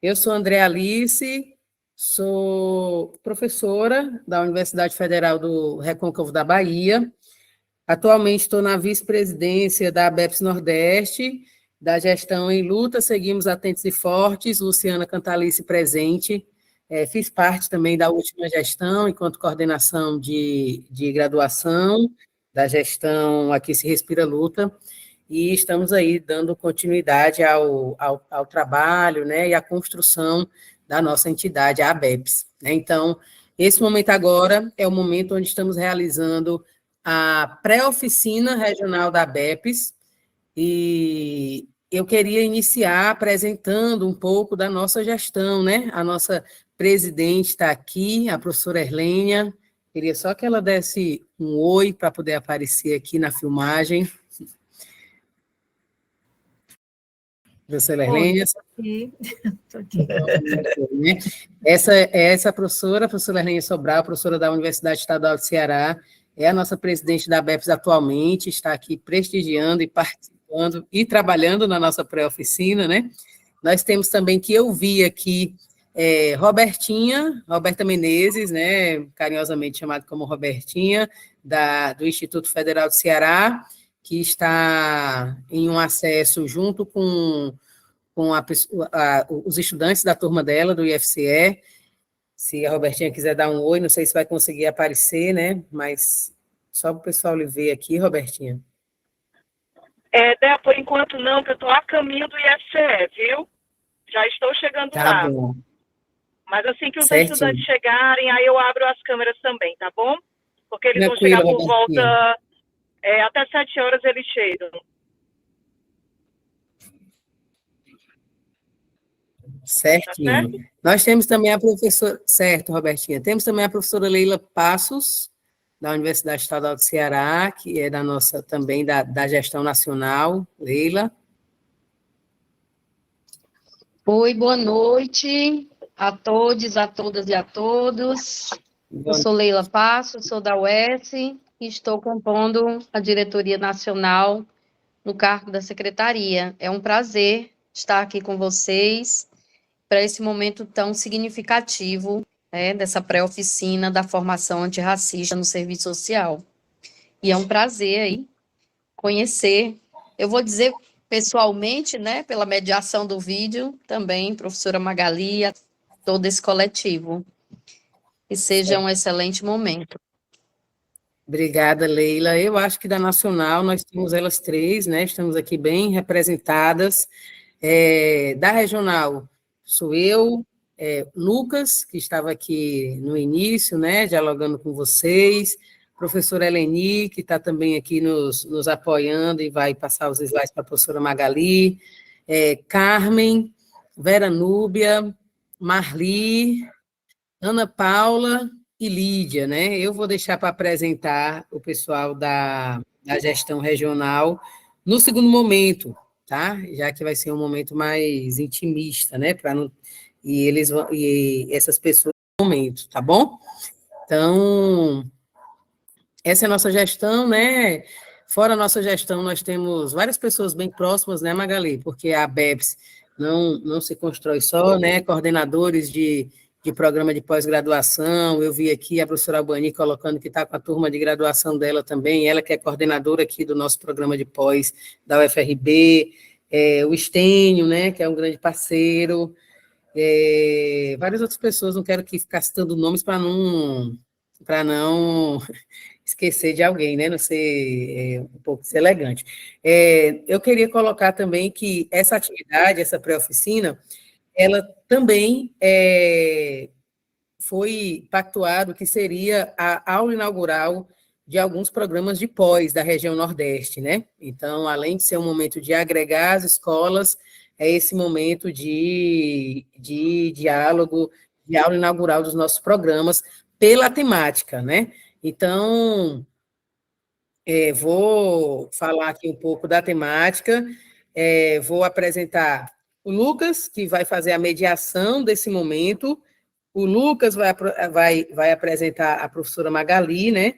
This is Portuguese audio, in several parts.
Eu sou Andréa Alice, sou professora da Universidade Federal do Recôncavo da Bahia. Atualmente estou na vice-presidência da ABEPS Nordeste, da gestão em luta, seguimos atentos e fortes, Luciana Cantalice presente. Fiz parte também da última gestão, enquanto coordenação de graduação, da gestão Aqui se Respira Luta, e estamos aí dando continuidade ao trabalho, né, e à construção da nossa entidade, a ABEPS. Né? Então, esse momento agora é o momento onde estamos realizando a pré-oficina regional da ABEPS, e eu queria iniciar apresentando um pouco da nossa gestão, né? A nossa presidente está aqui, a professora Erlênia. Queria só que ela desse um oi para poder aparecer aqui na filmagem. Professora Erlênia. Estou aqui. Essa professora, a professora Erlênia Sobral, professora da Universidade Estadual do Ceará, é a nossa presidente da ABEPS atualmente, está aqui prestigiando e participando e trabalhando na nossa pré-oficina, né? Nós temos também que eu vi aqui Roberta Menezes, né, carinhosamente chamada como Robertinha, do Instituto Federal do Ceará, que está em um acesso junto com os estudantes da turma dela, do IFCE. Se a Robertinha quiser dar um oi, não sei se vai conseguir aparecer, né? Mas só para o pessoal lhe ver aqui, Robertinha. Débora, por enquanto não, porque eu estou a caminho do IFCE, viu? Já estou chegando lá. Tá bom. Mas assim que os Certinho. estudantes chegarem, aí eu abro as câmeras também, tá bom? Porque eles Tranquilo, vão chegar por Robertinha. volta, até 7 horas eles chegam. Certinho. Tá certo? Nós temos também a professora... Certo, Robertinha. Temos também a professora Leila Passos, da Universidade Estadual do Ceará, que é da nossa, também da gestão nacional. Leila. Oi, boa noite a todos, a todas e a todos. Eu sou Leila Passos, sou da UES e estou compondo a diretoria nacional no cargo da secretaria. É um prazer estar aqui com vocês para esse momento tão significativo, né, dessa pré-oficina da formação antirracista no serviço social. E é um prazer aí conhecer, eu vou dizer pessoalmente, né, pela mediação do vídeo, também, professora Magali, a todo esse coletivo. Que seja um excelente momento. Obrigada, Leila. Eu acho que da Nacional nós temos elas três, né? Estamos aqui bem representadas. Da Regional, sou eu, Lucas, que estava aqui no início, né, dialogando com vocês, professora Eleni, que está também aqui nos apoiando e vai passar os slides para a professora Magali, Carmen, Vera Núbia, Marli, Ana Paula e Lídia, né? Eu vou deixar para apresentar o pessoal da gestão regional no segundo momento, tá? Já que vai ser um momento mais intimista, né? E essas pessoas no momento, tá bom? Então, essa é a nossa gestão, né? Fora a nossa gestão, nós temos várias pessoas bem próximas, né, Magali? Porque a ABEPS não se constrói só, né? Coordenadores de programa de pós-graduação, eu vi aqui a professora Albani colocando que está com a turma de graduação dela também, ela que é coordenadora aqui do nosso programa de pós da UFRB, o Estênio, né, que é um grande parceiro, várias outras pessoas, não quero que ficar citando nomes para não esquecer de alguém, né, não ser um pouco deselegante. Eu queria colocar também que essa atividade, essa pré-oficina, ela também foi pactuado que seria a aula inaugural de alguns programas de pós da região Nordeste, né? Então, além de ser um momento de agregar as escolas, é esse momento de diálogo, de aula inaugural dos nossos programas pela temática, né? Então, vou falar aqui um pouco da temática, vou apresentar o Lucas, que vai fazer a mediação desse momento, o Lucas vai apresentar a professora Magali, né?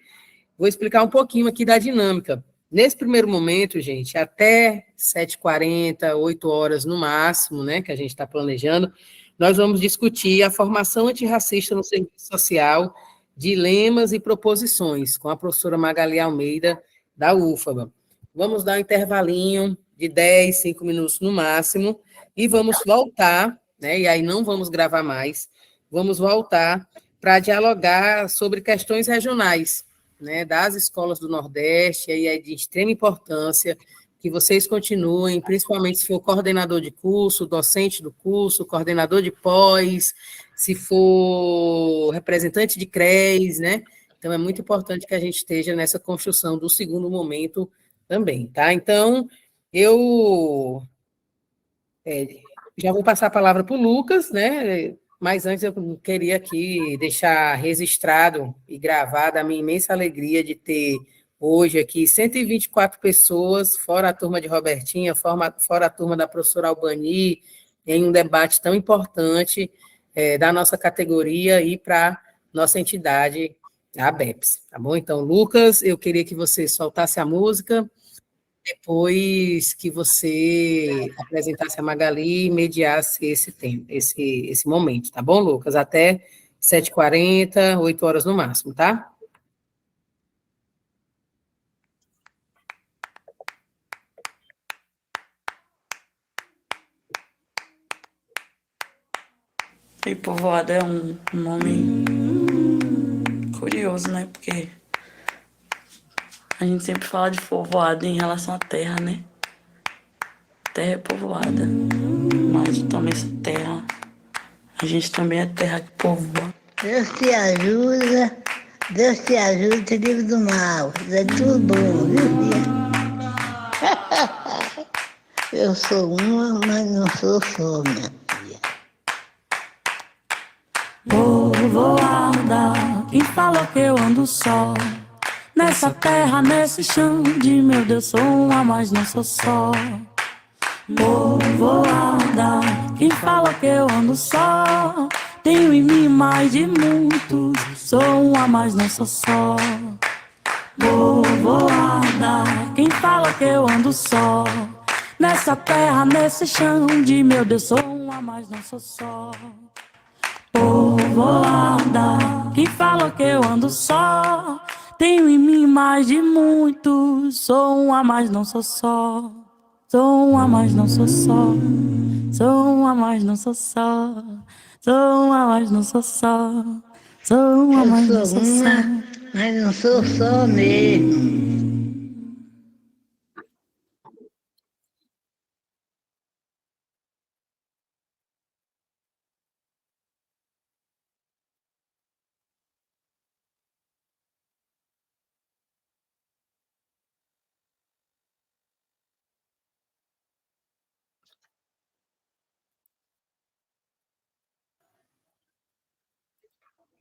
Vou explicar um pouquinho aqui da dinâmica. Nesse primeiro momento, gente, até 7h40, 8 horas no máximo, né, que a gente está planejando, nós vamos discutir a formação antirracista no serviço social, dilemas e proposições, com a professora Magali Almeida, da UFABA. Vamos dar um intervalinho de 10, 5 minutos no máximo, e vamos voltar, né, e aí não vamos gravar mais, vamos voltar para dialogar sobre questões regionais, né, das escolas do Nordeste, e é de extrema importância que vocês continuem, principalmente se for coordenador de curso, docente do curso, coordenador de pós, se for representante de CREs, né? Então, é muito importante que a gente esteja nessa construção do segundo momento também, tá? Então, eu já vou passar a palavra para o Lucas, né? Mas antes eu queria aqui deixar registrado e gravado a minha imensa alegria de ter hoje aqui 124 pessoas, fora a turma de Robertinha, fora a turma da professora Albani, em um debate tão importante da nossa categoria e para nossa entidade, a ABEPS, tá bom? Então, Lucas, eu queria que você soltasse a música, depois que você apresentasse a Magali e mediasse esse tempo, esse momento, tá bom, Lucas? Até 7h40, 8 horas no máximo, tá? E povoado é um nome curioso, né? Porque a gente sempre fala de povoado em relação à terra, né? Terra é povoada, mas também essa terra, a gente também é terra que povoa. Deus te ajuda, te livre do mal. É tudo bom, viu, filha? Eu sou uma, mas não sou só, minha filha. Povoada, quem falou que eu ando só? Nessa terra, nesse chão de meu Deus, sou uma, mas não sou só. Povoada, quem fala que eu ando só? Tenho em mim mais de muitos, sou uma, mas não sou só. Povoada, quem fala que eu ando só? Nessa terra, nesse chão de meu Deus, sou uma, mas não sou só. Povoada, quem fala que eu ando só? Tenho em mim mais de muitos, sou uma, mas não sou só. Sou uma, mas não sou só. Sou uma, mas não sou só. Sou uma, mas não sou só. Sou uma, mas não sou só. Mas não sou só mesmo.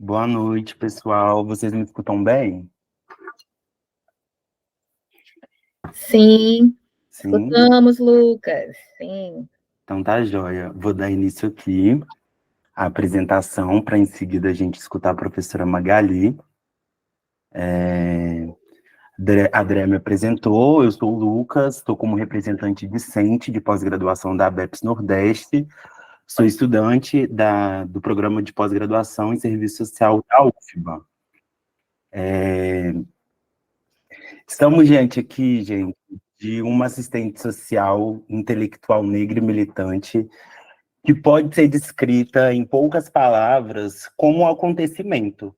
Boa noite, pessoal. Vocês me escutam bem? Sim, Sim? escutamos, Lucas. Sim. Então tá joia. Vou dar início aqui à apresentação, para em seguida a gente escutar a professora Magali. A André me apresentou, eu sou o Lucas, estou como representante discente de pós-graduação da ABEPS Nordeste, sou estudante do programa de pós-graduação em Serviço Social da UFBA. Estamos diante aqui, gente, de uma assistente social, intelectual negra e militante, que pode ser descrita em poucas palavras como um acontecimento.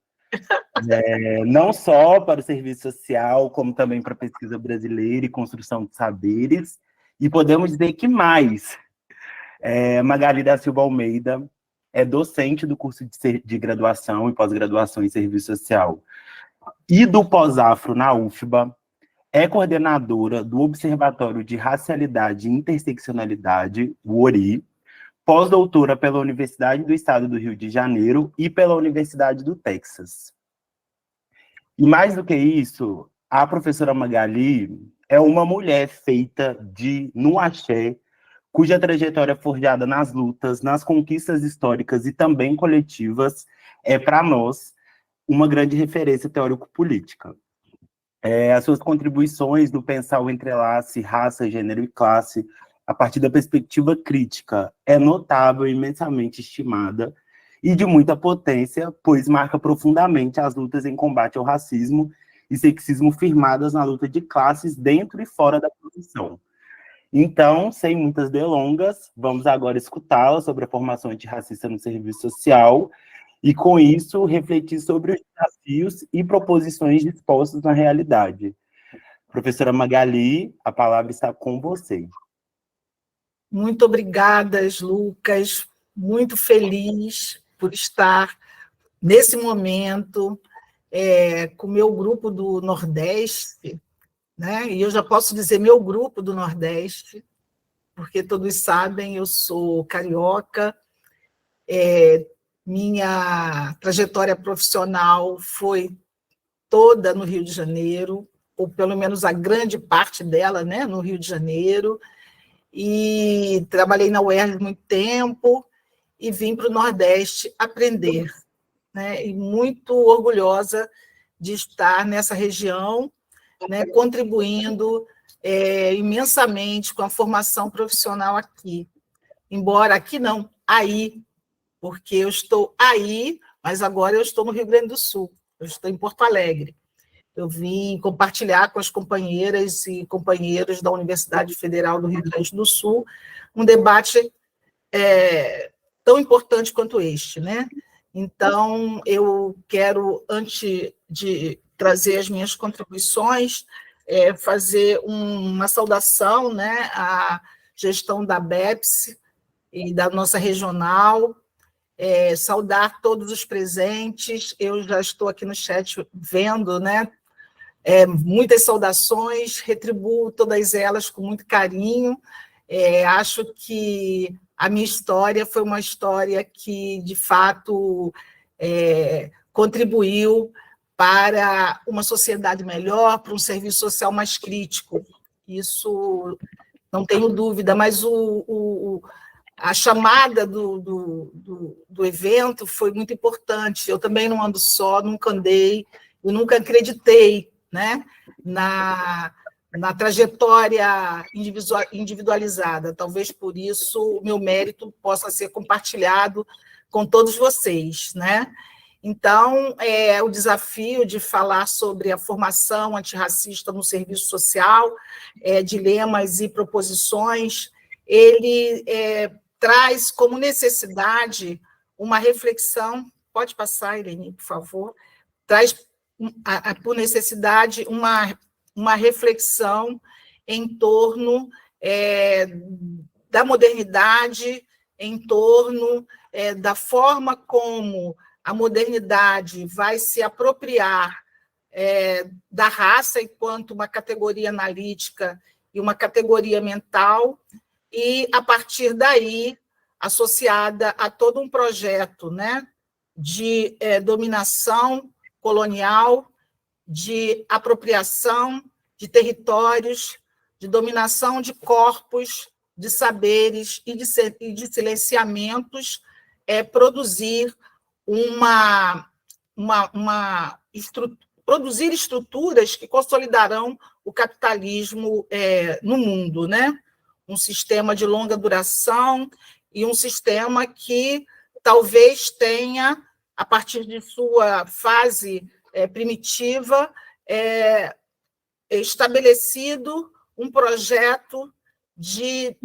Não só para o serviço social, como também para a pesquisa brasileira e construção de saberes, e podemos dizer que mais. Magali da Silva Almeida é docente do curso de graduação e pós-graduação em serviço social e do pós-afro na UFBA, é coordenadora do Observatório de Racialidade e Interseccionalidade, o ORI, pós-doutora pela Universidade do Estado do Rio de Janeiro e pela Universidade do Texas. E mais do que isso, a professora Magali é uma mulher feita no axé, cuja trajetória forjada nas lutas, nas conquistas históricas e também coletivas é, para nós, uma grande referência teórico-política. As suas contribuições no pensar o entrelace, raça, gênero e classe, a partir da perspectiva crítica, é notável e imensamente estimada e de muita potência, pois marca profundamente as lutas em combate ao racismo e sexismo firmadas na luta de classes dentro e fora da profissão. Então, sem muitas delongas, vamos agora escutá-la sobre a formação antirracista no serviço social e, com isso, refletir sobre os desafios e proposições dispostas na realidade. Professora Magali, a palavra está com você. Muito obrigada, Lucas. Muito feliz por estar nesse momento com o meu grupo do Nordeste, né? E eu já posso dizer meu grupo do Nordeste, porque todos sabem, eu sou carioca, minha trajetória profissional foi toda no Rio de Janeiro, ou pelo menos a grande parte dela, né, no Rio de Janeiro, e trabalhei na UERJ muito tempo e vim para o Nordeste aprender, né, e muito orgulhosa de estar nessa região, né, contribuindo imensamente com a formação profissional aqui. Embora aqui não, aí, porque eu estou aí, mas agora eu estou no Rio Grande do Sul, eu estou em Porto Alegre. Eu vim compartilhar com as companheiras e companheiros da Universidade Federal do Rio Grande do Sul um debate tão importante quanto este, né? Então, eu quero, antes de trazer as minhas contribuições, fazer uma saudação, né, à gestão da BEPS e da nossa regional, saudar todos os presentes. Eu já estou aqui no chat vendo, né, muitas saudações, retribuo todas elas com muito carinho. Acho que a minha história foi uma história que, de fato, contribuiu para uma sociedade melhor, para um serviço social mais crítico. Isso não tenho dúvida, mas a chamada do evento foi muito importante. Eu também não ando só, nunca andei, e nunca acreditei, né, na trajetória individualizada. Talvez por isso o meu mérito possa ser compartilhado com todos vocês, né? Então, o desafio de falar sobre a formação antirracista no serviço social, dilemas e proposições, ele traz como necessidade uma reflexão. Pode passar, Irene, por favor. Traz por necessidade uma reflexão em torno da modernidade, em torno da forma como a modernidade vai se apropriar da raça enquanto uma categoria analítica e uma categoria mental, e, a partir daí, associada a todo um projeto, né, de dominação colonial, de apropriação de territórios, de dominação de corpos, de saberes e de silenciamentos, produzir produzir estruturas que consolidarão o capitalismo no mundo, né? Um sistema de longa duração e um sistema que talvez tenha, a partir de sua fase primitiva, estabelecido um projeto de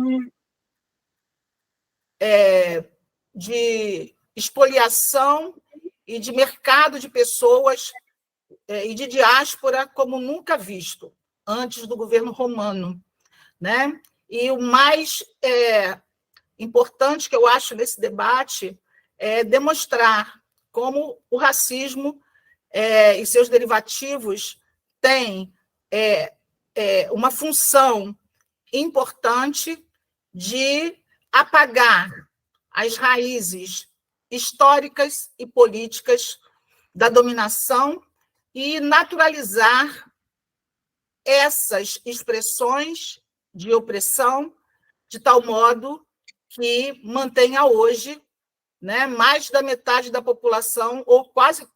expoliação e de mercado de pessoas e de diáspora como nunca visto antes do governo romano, né? E o mais importante que eu acho nesse debate é demonstrar como o racismo e seus derivativos têm uma função importante de apagar as raízes históricas e políticas da dominação e naturalizar essas expressões de opressão de tal modo que mantenha hoje, né, mais da metade da população, ou quase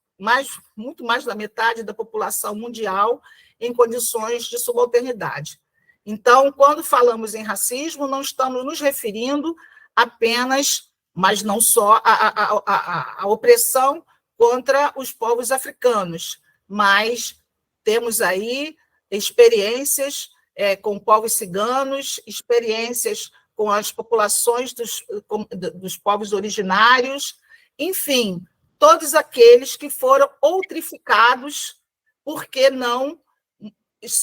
muito mais da metade da população mundial em condições de subalternidade. Então, quando falamos em racismo, não estamos nos referindo apenas, mas não só, a opressão contra os povos africanos, mas temos aí experiências com povos ciganos, experiências com as populações dos povos originários, enfim, todos aqueles que foram outrificados porque não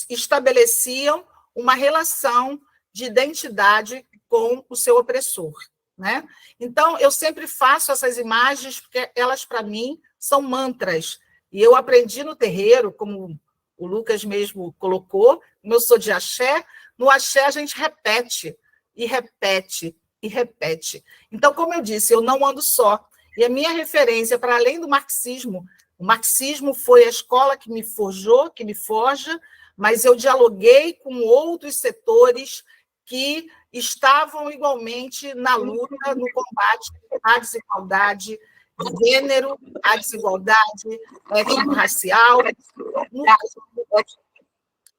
estabeleciam uma relação de identidade com o seu opressor, né? Então, eu sempre faço essas imagens porque elas, para mim, são mantras. E eu aprendi no terreiro, como o Lucas mesmo colocou, como eu sou de axé, no axé a gente repete, e repete, e repete. Então, como eu disse, eu não ando só. E a minha referência, para além do marxismo, o marxismo foi a escola que me forjou, que me forja, mas eu dialoguei com outros setores que estavam igualmente na luta, no combate à desigualdade de gênero, à desigualdade étnico-racial,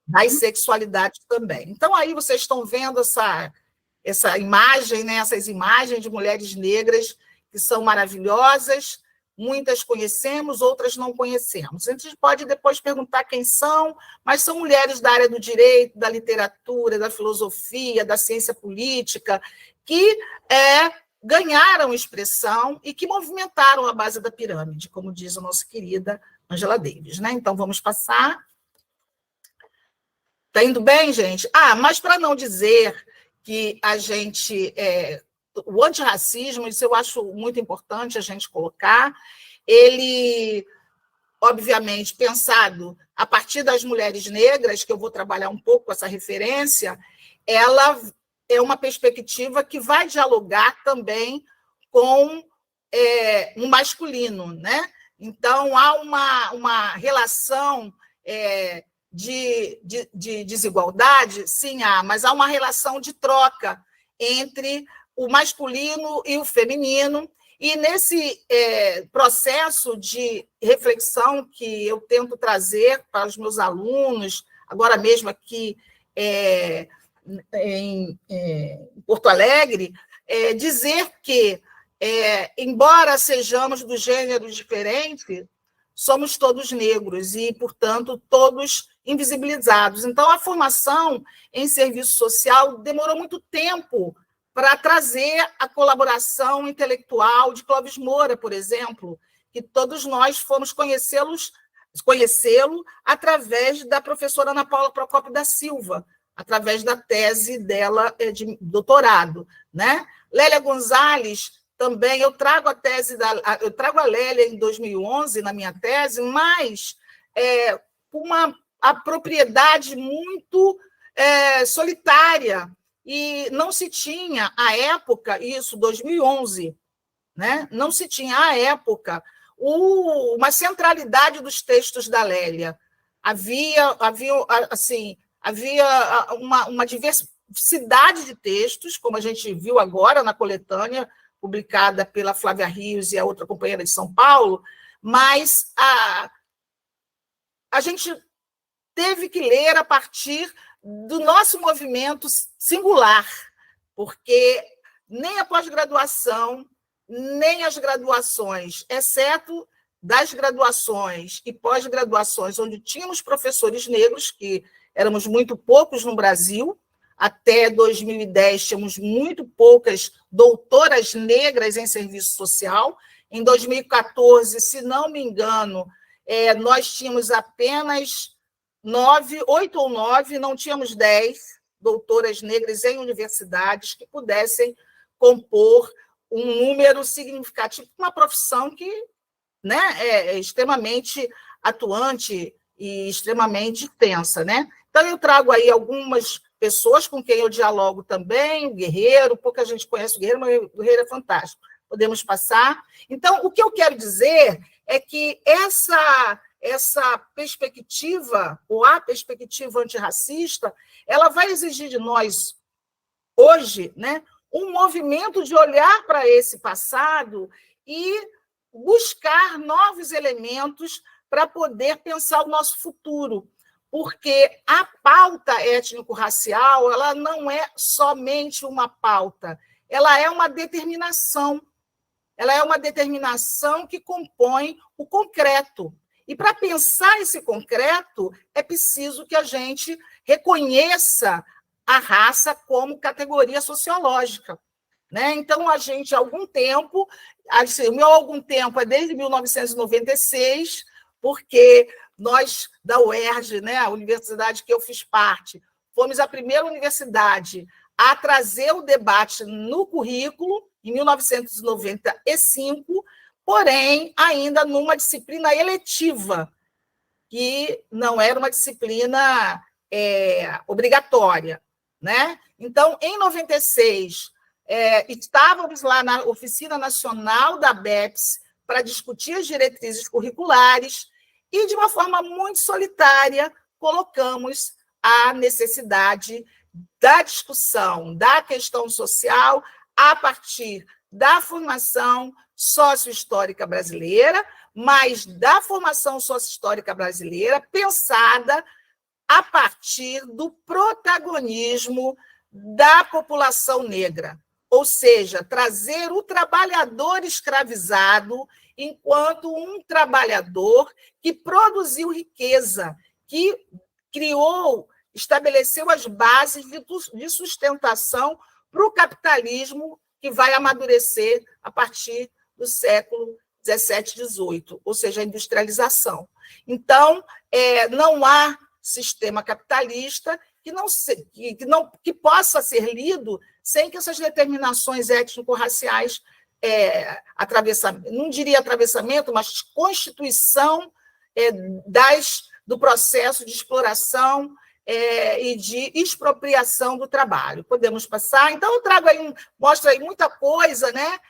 das sexualidades também. Então, aí vocês estão vendo essa imagem, né? Essas imagens de mulheres negras que são maravilhosas, muitas conhecemos, outras não conhecemos. A gente pode depois perguntar quem são, mas são mulheres da área do direito, da literatura, da filosofia, da ciência política, que ganharam expressão e que movimentaram a base da pirâmide, como diz a nossa querida Angela Davis, né? Então, vamos passar. Está indo bem, gente? Mas para não dizer que a gente... o antirracismo, isso eu acho muito importante a gente colocar, ele, obviamente, pensado a partir das mulheres negras, que eu vou trabalhar um pouco essa referência, ela é uma perspectiva que vai dialogar também com o masculino, né? Então, há uma relação de desigualdade, sim, mas há uma relação de troca entre o masculino e o feminino, e nesse processo de reflexão que eu tento trazer para os meus alunos, agora mesmo aqui em Porto Alegre, dizer que, embora sejamos do gênero diferente, somos todos negros e, portanto, todos invisibilizados. Então, a formação em serviço social demorou muito tempo para trazer a colaboração intelectual de Clóvis Moura, por exemplo, que todos nós fomos conhecê-lo através da professora Ana Paula Procópio da Silva, através da tese dela de doutorado, né? Lélia Gonzalez, também, eu trago a Lélia em 2011 na minha tese, mas a propriedade muito solitária, e não se tinha, à época, isso, 2011, né? Não se tinha, à época, uma centralidade dos textos da Lélia. Havia uma diversidade de textos, como a gente viu agora na coletânea, publicada pela Flávia Rios e a outra companheira de São Paulo, mas a gente teve que ler a partir do nosso movimento singular, porque nem a pós-graduação, nem as graduações, exceto das graduações e pós-graduações, onde tínhamos professores negros, que éramos muito poucos no Brasil, até 2010 tínhamos muito poucas doutoras negras em serviço social. Em 2014, se não me engano, nós tínhamos apenas 8 ou 9, não tínhamos 10 doutoras negras em universidades que pudessem compor um número significativo, uma profissão que, né, é extremamente atuante e extremamente tensa, né? Então, eu trago aí algumas pessoas com quem eu dialogo também, o Guerreiro, pouca gente conhece o Guerreiro, mas o Guerreiro é fantástico. Podemos passar. Então, o que eu quero dizer é que essa perspectiva, ou a perspectiva antirracista, ela vai exigir de nós, hoje, né, um movimento de olhar para esse passado e buscar novos elementos para poder pensar o nosso futuro. porque a pauta étnico-racial ela não é somente uma pauta, ela é uma determinação. Ela é uma determinação que compõe o concreto. E para pensar esse concreto, é preciso que a gente reconheça a raça como categoria sociológica. Né? Então, a gente, há algum tempo, assim, o meu algum tempo é desde 1996, porque nós, da UERJ, né, a universidade que eu fiz parte, fomos a primeira universidade a trazer o debate no currículo, em 1995, porém, ainda numa disciplina eletiva, que não era uma disciplina obrigatória. Né? Então, em 96, estávamos lá na Oficina Nacional da BEPS para discutir as diretrizes curriculares e, de uma forma muito solitária, colocamos a necessidade da discussão da questão social a partir da formação sociohistórica brasileira, mas da formação sociohistórica brasileira pensada a partir do protagonismo da população negra, ou seja, trazer o trabalhador escravizado enquanto um trabalhador que produziu riqueza, que estabeleceu as bases de sustentação para o capitalismo que vai amadurecer a partir do século XVII, XVIII, ou seja, a industrialização. Então, não há sistema capitalista que possa ser lido sem que essas determinações étnico-raciais, não diria atravessamento, mas constituição do processo de exploração e de expropriação do trabalho. Podemos passar? Então, eu trago aí, mostro aí muita coisa, né?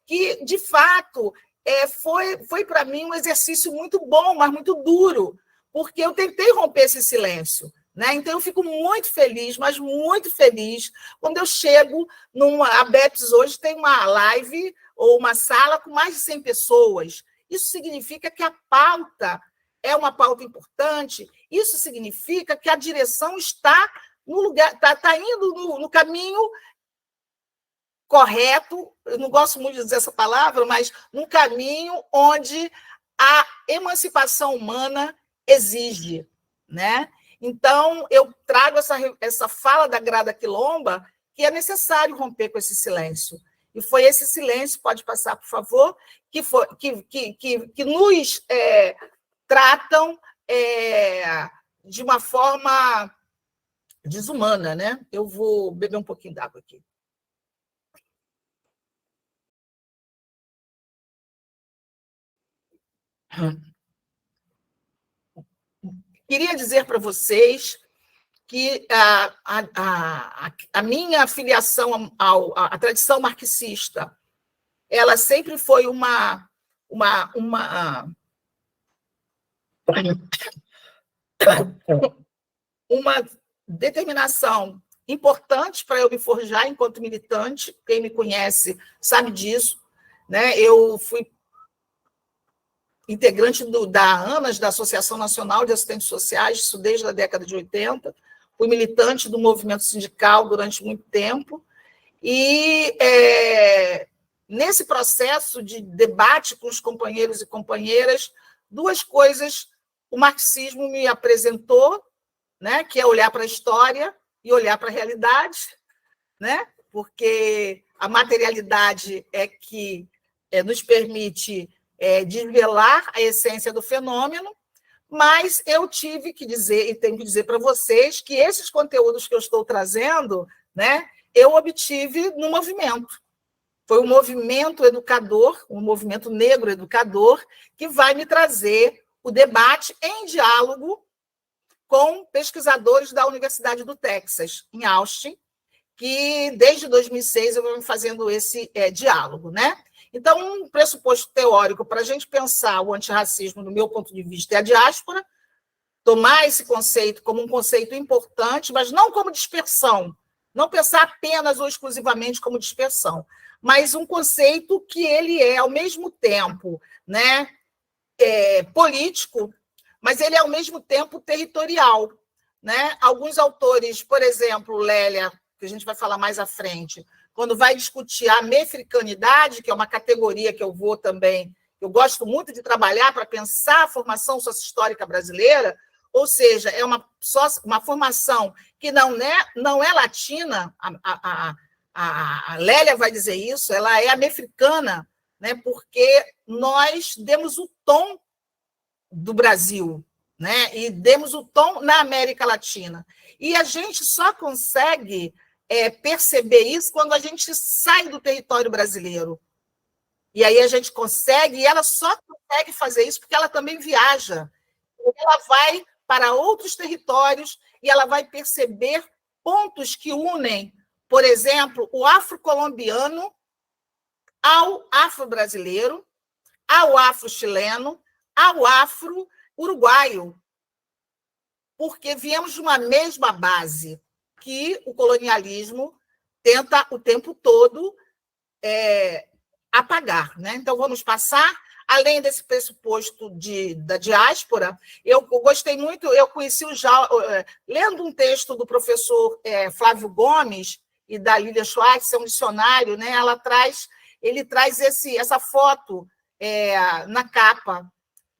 Que, de fato, foi para mim um exercício muito bom, mas muito duro, porque eu tentei romper esse silêncio. Né? Então, eu fico muito feliz, mas muito feliz, quando eu chego a BEPS hoje tem uma live ou uma sala com mais de 100 pessoas. Isso significa que a pauta é uma pauta importante, isso significa que a direção está no lugar, está indo no caminho correto, eu não gosto muito de dizer essa palavra, mas num caminho onde a emancipação humana exige, né? Então, eu trago essa fala da Grada Quilomba, que é necessário romper com esse silêncio. E foi esse silêncio, pode passar, por favor, que nos tratam de uma forma desumana. Né? Eu vou beber um pouquinho d'água aqui. Queria dizer para vocês que a minha filiação à tradição marxista, ela sempre foi uma determinação importante para eu me forjar enquanto militante. Quem me conhece sabe disso. Né? Eu fui integrante da ANAS, da Associação Nacional de Assistentes Sociais, isso desde a década de 80, fui militante do movimento sindical durante muito tempo, e nesse processo de debate com os companheiros e companheiras, duas coisas o marxismo me apresentou, né, que é olhar para a história e olhar para a realidade, né, porque a materialidade é que nos permite desvelar a essência do fenômeno, mas eu tive que dizer, e tenho que dizer para vocês, que esses conteúdos que eu estou trazendo, né, eu obtive no movimento. Foi um movimento educador, um movimento negro educador, que vai me trazer o debate em diálogo com pesquisadores da Universidade do Texas, em Austin, que desde 2006 eu venho fazendo esse diálogo, né? Então, um pressuposto teórico para a gente pensar o antirracismo, do meu ponto de vista, é a diáspora, tomar esse conceito como um conceito importante, mas não como dispersão, não pensar apenas ou exclusivamente como dispersão, mas um conceito que ele é, ao mesmo tempo, né, político, mas ele é, ao mesmo tempo, territorial, né? Alguns autores, por exemplo, Lélia, que a gente vai falar mais à frente, quando vai discutir a mefricanidade, que é uma categoria que eu vou também, eu gosto muito de trabalhar para pensar a formação socio-histórica brasileira, ou seja, é uma formação que não é latina, a Lélia vai dizer isso, ela é americana, né, porque nós demos o tom do Brasil, né, e demos o tom na América Latina. E a gente só consegue perceber isso quando a gente sai do território brasileiro. E aí a gente consegue, e ela só consegue fazer isso porque ela também viaja. Ela vai para outros territórios e ela vai perceber pontos que unem, por exemplo, o afro-colombiano ao afro-brasileiro, ao afro-chileno, ao afro-uruguaio, porque viemos de uma mesma base que o colonialismo tenta o tempo todo apagar, né? Então, vamos passar. Além desse pressuposto da diáspora, eu gostei muito, eu conheci lendo um texto do professor Flávio Gomes e da Lília Schwartz, é um dicionário, né? Ele traz essa foto na capa,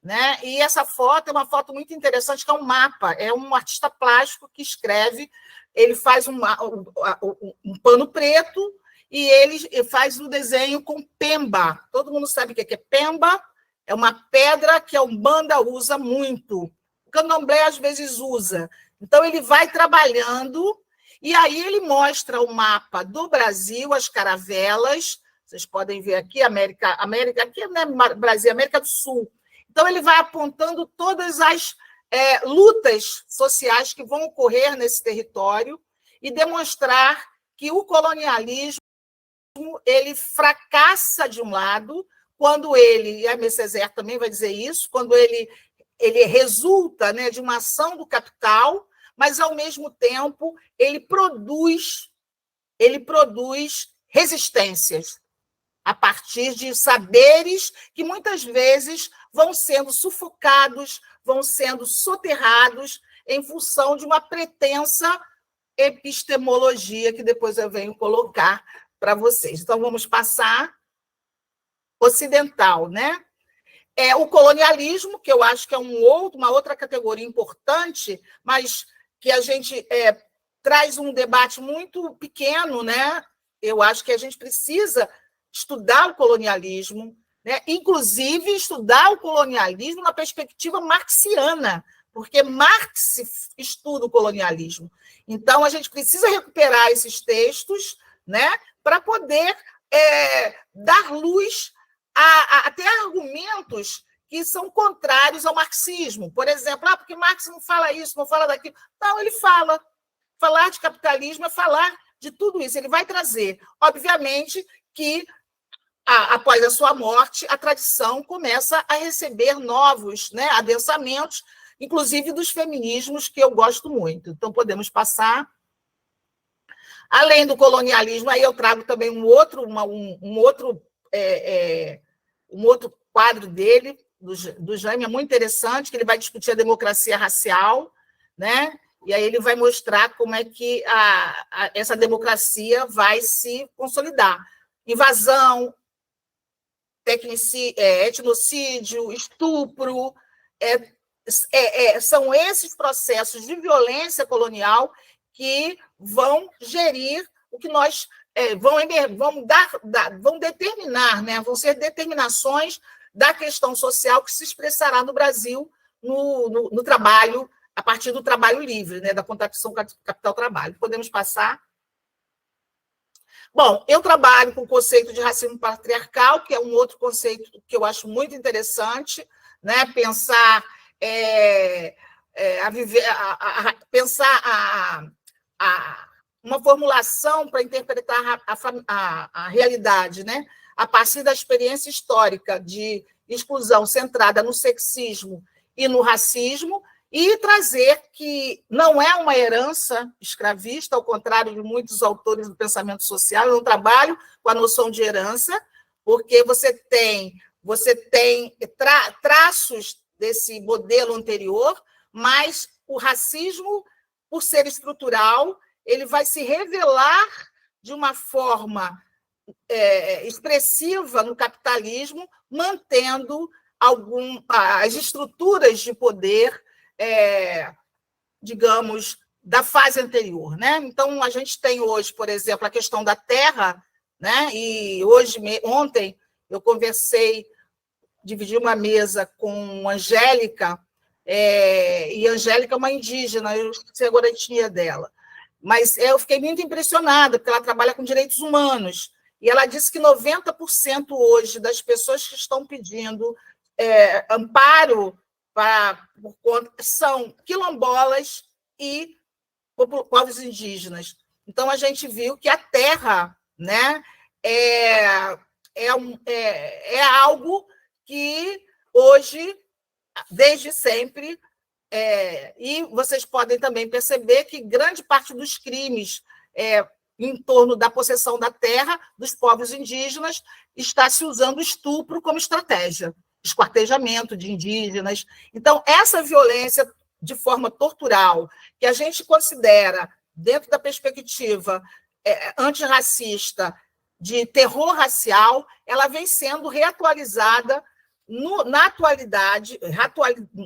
né? E essa foto é uma foto muito interessante, que é um mapa, é um artista plástico que escreve, ele faz um pano preto, e ele faz o desenho com pemba. Todo mundo sabe o que é pemba? É uma pedra que a Umbanda usa muito. O candomblé, às vezes, usa. Então, ele vai trabalhando, e aí ele mostra o mapa do Brasil, as caravelas. Vocês podem ver aqui, América aqui não é Brasil, América do Sul. Então, ele vai apontando todas as lutas sociais que vão ocorrer nesse território e demonstrar que o colonialismo ele fracassa de um lado, quando ele, e a Messier também vai dizer isso, quando ele resulta, né, de uma ação do capital, mas, ao mesmo tempo, ele produz resistências a partir de saberes que, muitas vezes, vão sendo sufocados, vão sendo soterrados em função de uma pretensa epistemologia que depois eu venho colocar para vocês. Então, vamos passar ocidental, né? O colonialismo, que eu acho que é uma outra categoria importante, mas que a gente traz um debate muito pequeno, né? Eu acho que a gente precisa estudar o colonialismo, né? Inclusive estudar o colonialismo na perspectiva marxiana, porque Marx estuda o colonialismo. Então, a gente precisa recuperar esses textos, né, para poder dar luz a até argumentos que são contrários ao marxismo. Por exemplo, porque Marx não fala isso, não fala daquilo. Não, ele fala. Falar de capitalismo é falar de tudo isso. Ele vai trazer. Obviamente que, após a sua morte, a tradição começa a receber novos, né, adensamentos, inclusive dos feminismos, que eu gosto muito. Então, podemos passar. Além do colonialismo, aí eu trago também um outro quadro dele, do Jaime, é muito interessante, que ele vai discutir a democracia racial, né? E aí ele vai mostrar como é que essa democracia vai se consolidar. Invasão, etnocídio, estupro, são esses processos de violência colonial que vão gerir o que nós vão determinar, né? Vão ser determinações da questão social que se expressará no Brasil no trabalho, a partir do trabalho livre, né? Da contradição capital-trabalho. Podemos passar? Bom, eu trabalho com o conceito de racismo patriarcal, que é um outro conceito que eu acho muito interessante, né? Pensar uma formulação para interpretar a realidade, né? A partir da experiência histórica de exclusão centrada no sexismo e no racismo, e trazer que não é uma herança escravista, ao contrário de muitos autores do pensamento social. Eu não trabalho com a noção de herança, porque você tem traços desse modelo anterior, mas o racismo, por ser estrutural, ele vai se revelar de uma forma expressiva no capitalismo, mantendo as estruturas de poder, digamos, da fase anterior, né? Então, a gente tem hoje, por exemplo, a questão da terra, né? E ontem eu dividi uma mesa com Angélica, e Angélica é uma indígena, eu não sei agora a etnia dela, mas eu fiquei muito impressionada, porque ela trabalha com direitos humanos, e ela disse que 90% hoje das pessoas que estão pedindo amparo por conta são quilombolas e povos indígenas. Então, a gente viu que a terra, né, é algo que hoje, desde sempre, e vocês podem também perceber que grande parte dos crimes em torno da possessão da terra dos povos indígenas está se usando o estupro como estratégia, esquartejamento de indígenas. Então, essa violência de forma tortural, que a gente considera, dentro da perspectiva antirracista, de terror racial, ela vem sendo reatualizada na atualidade,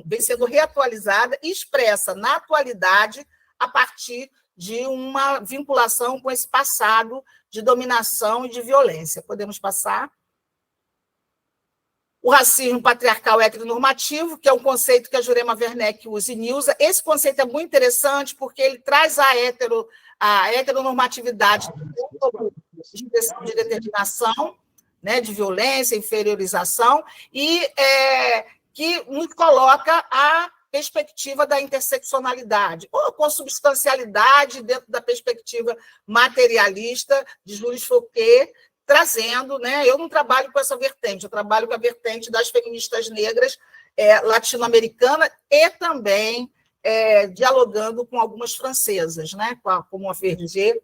vem sendo reatualizada e expressa na atualidade a partir de uma vinculação com esse passado de dominação e de violência. Podemos passar? O racismo patriarcal heteronormativo, que é um conceito que a Jurema Werneck usa e usa. Esse conceito é muito interessante porque ele traz a heteronormatividade de determinação, né, de violência, inferiorização, e que nos coloca a perspectiva da interseccionalidade, ou consubstancialidade dentro da perspectiva materialista de Jules Fouquet, trazendo, né? Eu não trabalho com essa vertente, eu trabalho com a vertente das feministas negras latino-americanas e também dialogando com algumas francesas, né? Como a Verger,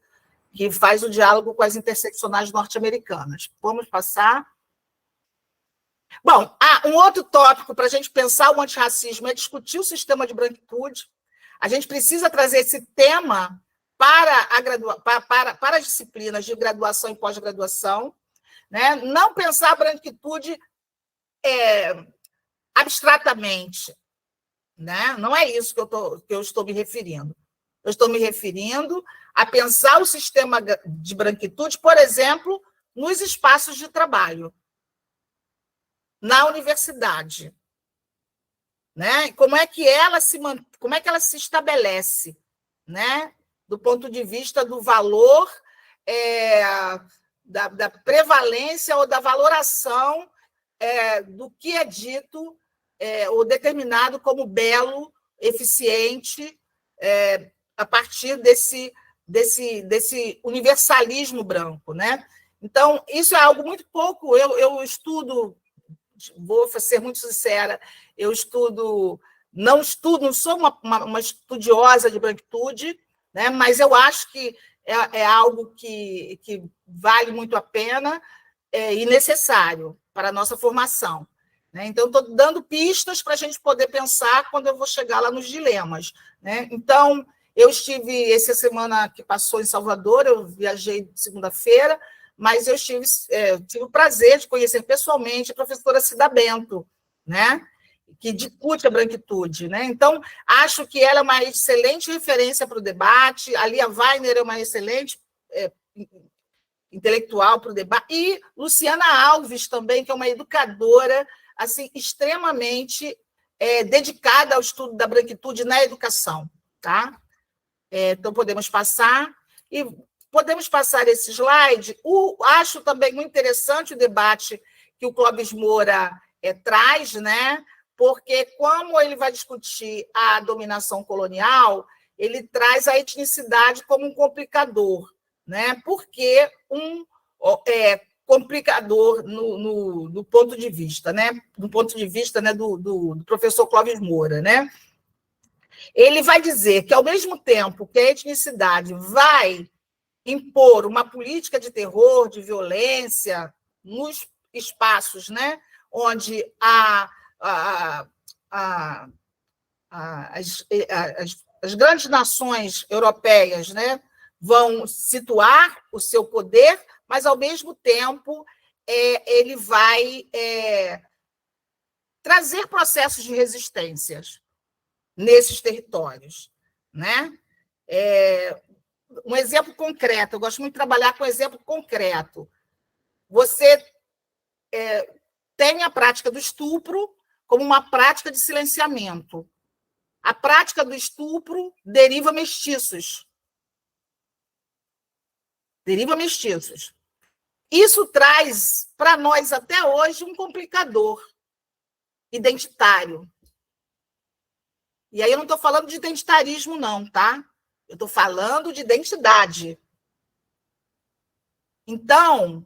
que faz o diálogo com as interseccionais norte-americanas. Vamos passar. Bom, um outro tópico para a gente pensar o antirracismo é discutir o sistema de branquitude. A gente precisa trazer esse tema para as disciplinas de graduação e pós-graduação, né? Não pensar a branquitude abstratamente, né? Não é isso que eu estou me referindo. Eu estou me referindo a pensar o sistema de branquitude, por exemplo, nos espaços de trabalho, na universidade, né? Como é que ela se estabelece, né? Do ponto de vista do valor, da prevalência ou da valoração do que é dito ou determinado como belo, eficiente, a partir desse universalismo branco, né? Então, isso é algo muito pouco. Eu estudo, vou ser muito sincera, não sou uma estudiosa de branquitude, né? Mas eu acho que é algo que vale muito a pena e necessário para a nossa formação, né? Então, estou dando pistas para a gente poder pensar quando eu vou chegar lá nos dilemas, né? Então, eu estive, essa semana que passou em Salvador, eu viajei segunda-feira, mas eu tive o prazer de conhecer pessoalmente a professora Cida Bento, né? Que discute a branquitude, né? Então, acho que ela é uma excelente referência para o debate, a Lia Weiner é uma excelente intelectual para o debate, e Luciana Alves também, que é uma educadora assim, extremamente dedicada ao estudo da branquitude na educação. Tá? Então, podemos passar. E podemos passar esse slide. Acho também muito interessante o debate que o Clóvis Moura traz, né? Porque, como ele vai discutir a dominação colonial, ele traz a etnicidade como um complicador, né? Porque complicador no ponto de vista, né? Do ponto de vista, né, do professor Clóvis Moura, né? Ele vai dizer que, ao mesmo tempo que a etnicidade vai impor uma política de terror, de violência nos espaços, né, onde as grandes nações europeias, né, vão situar o seu poder, mas, ao mesmo tempo, ele vai trazer processos de resistências nesses territórios, né? Um exemplo concreto, eu gosto muito de trabalhar com exemplo concreto. Você tem a prática do estupro como uma prática de silenciamento. A prática do estupro deriva mestiços. Deriva mestiços. Isso traz para nós, até hoje, um complicador identitário. E aí eu não estou falando de identitarismo, não, tá? Eu estou falando de identidade. Então,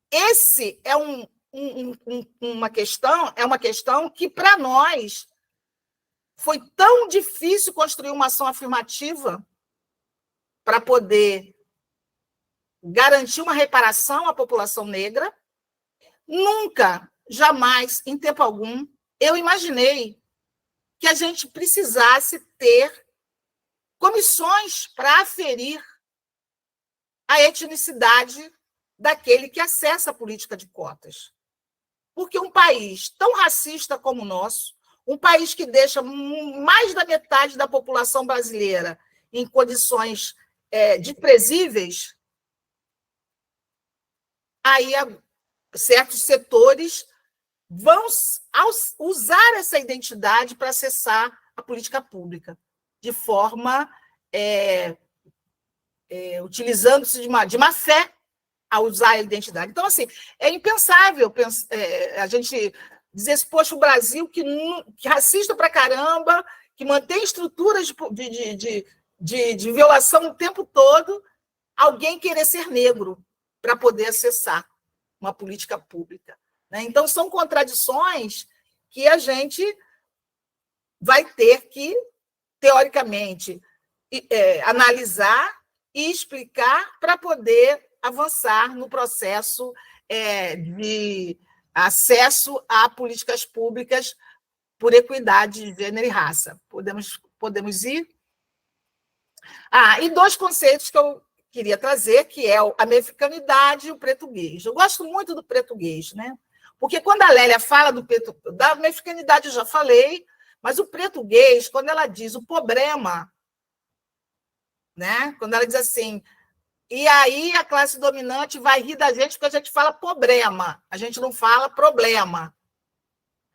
esse é uma questão que, para nós, foi tão difícil construir uma ação afirmativa para poder garantir uma reparação à população negra. Nunca, jamais, em tempo algum, eu imaginei que a gente precisasse ter comissões para aferir a etnicidade daquele que acessa a política de cotas. Porque um país tão racista como o nosso, um país que deixa mais da metade da população brasileira em condições desprezíveis, aí certos setores vão usar essa identidade para acessar a política pública, de forma utilizando-se de má fé a usar a identidade. Então, assim, é impensável a gente dizer assim, poxa, o Brasil que racista pra caramba, que mantém estruturas de violação o tempo todo, alguém querer ser negro para poder acessar uma política pública, né? Então, são contradições que a gente vai ter que, teoricamente, analisar e explicar para poder avançar no processo de acesso a políticas públicas por equidade de gênero e raça. Podemos ir? E dois conceitos que eu queria trazer, que é a mexicanidade e o português. Eu gosto muito do português, né? Porque quando a Lélia fala da mexicanidade, eu já falei, mas o português, quando ela diz o problema, né? Quando ela diz assim, e aí a classe dominante vai rir da gente porque a gente fala problema, a gente não fala problema.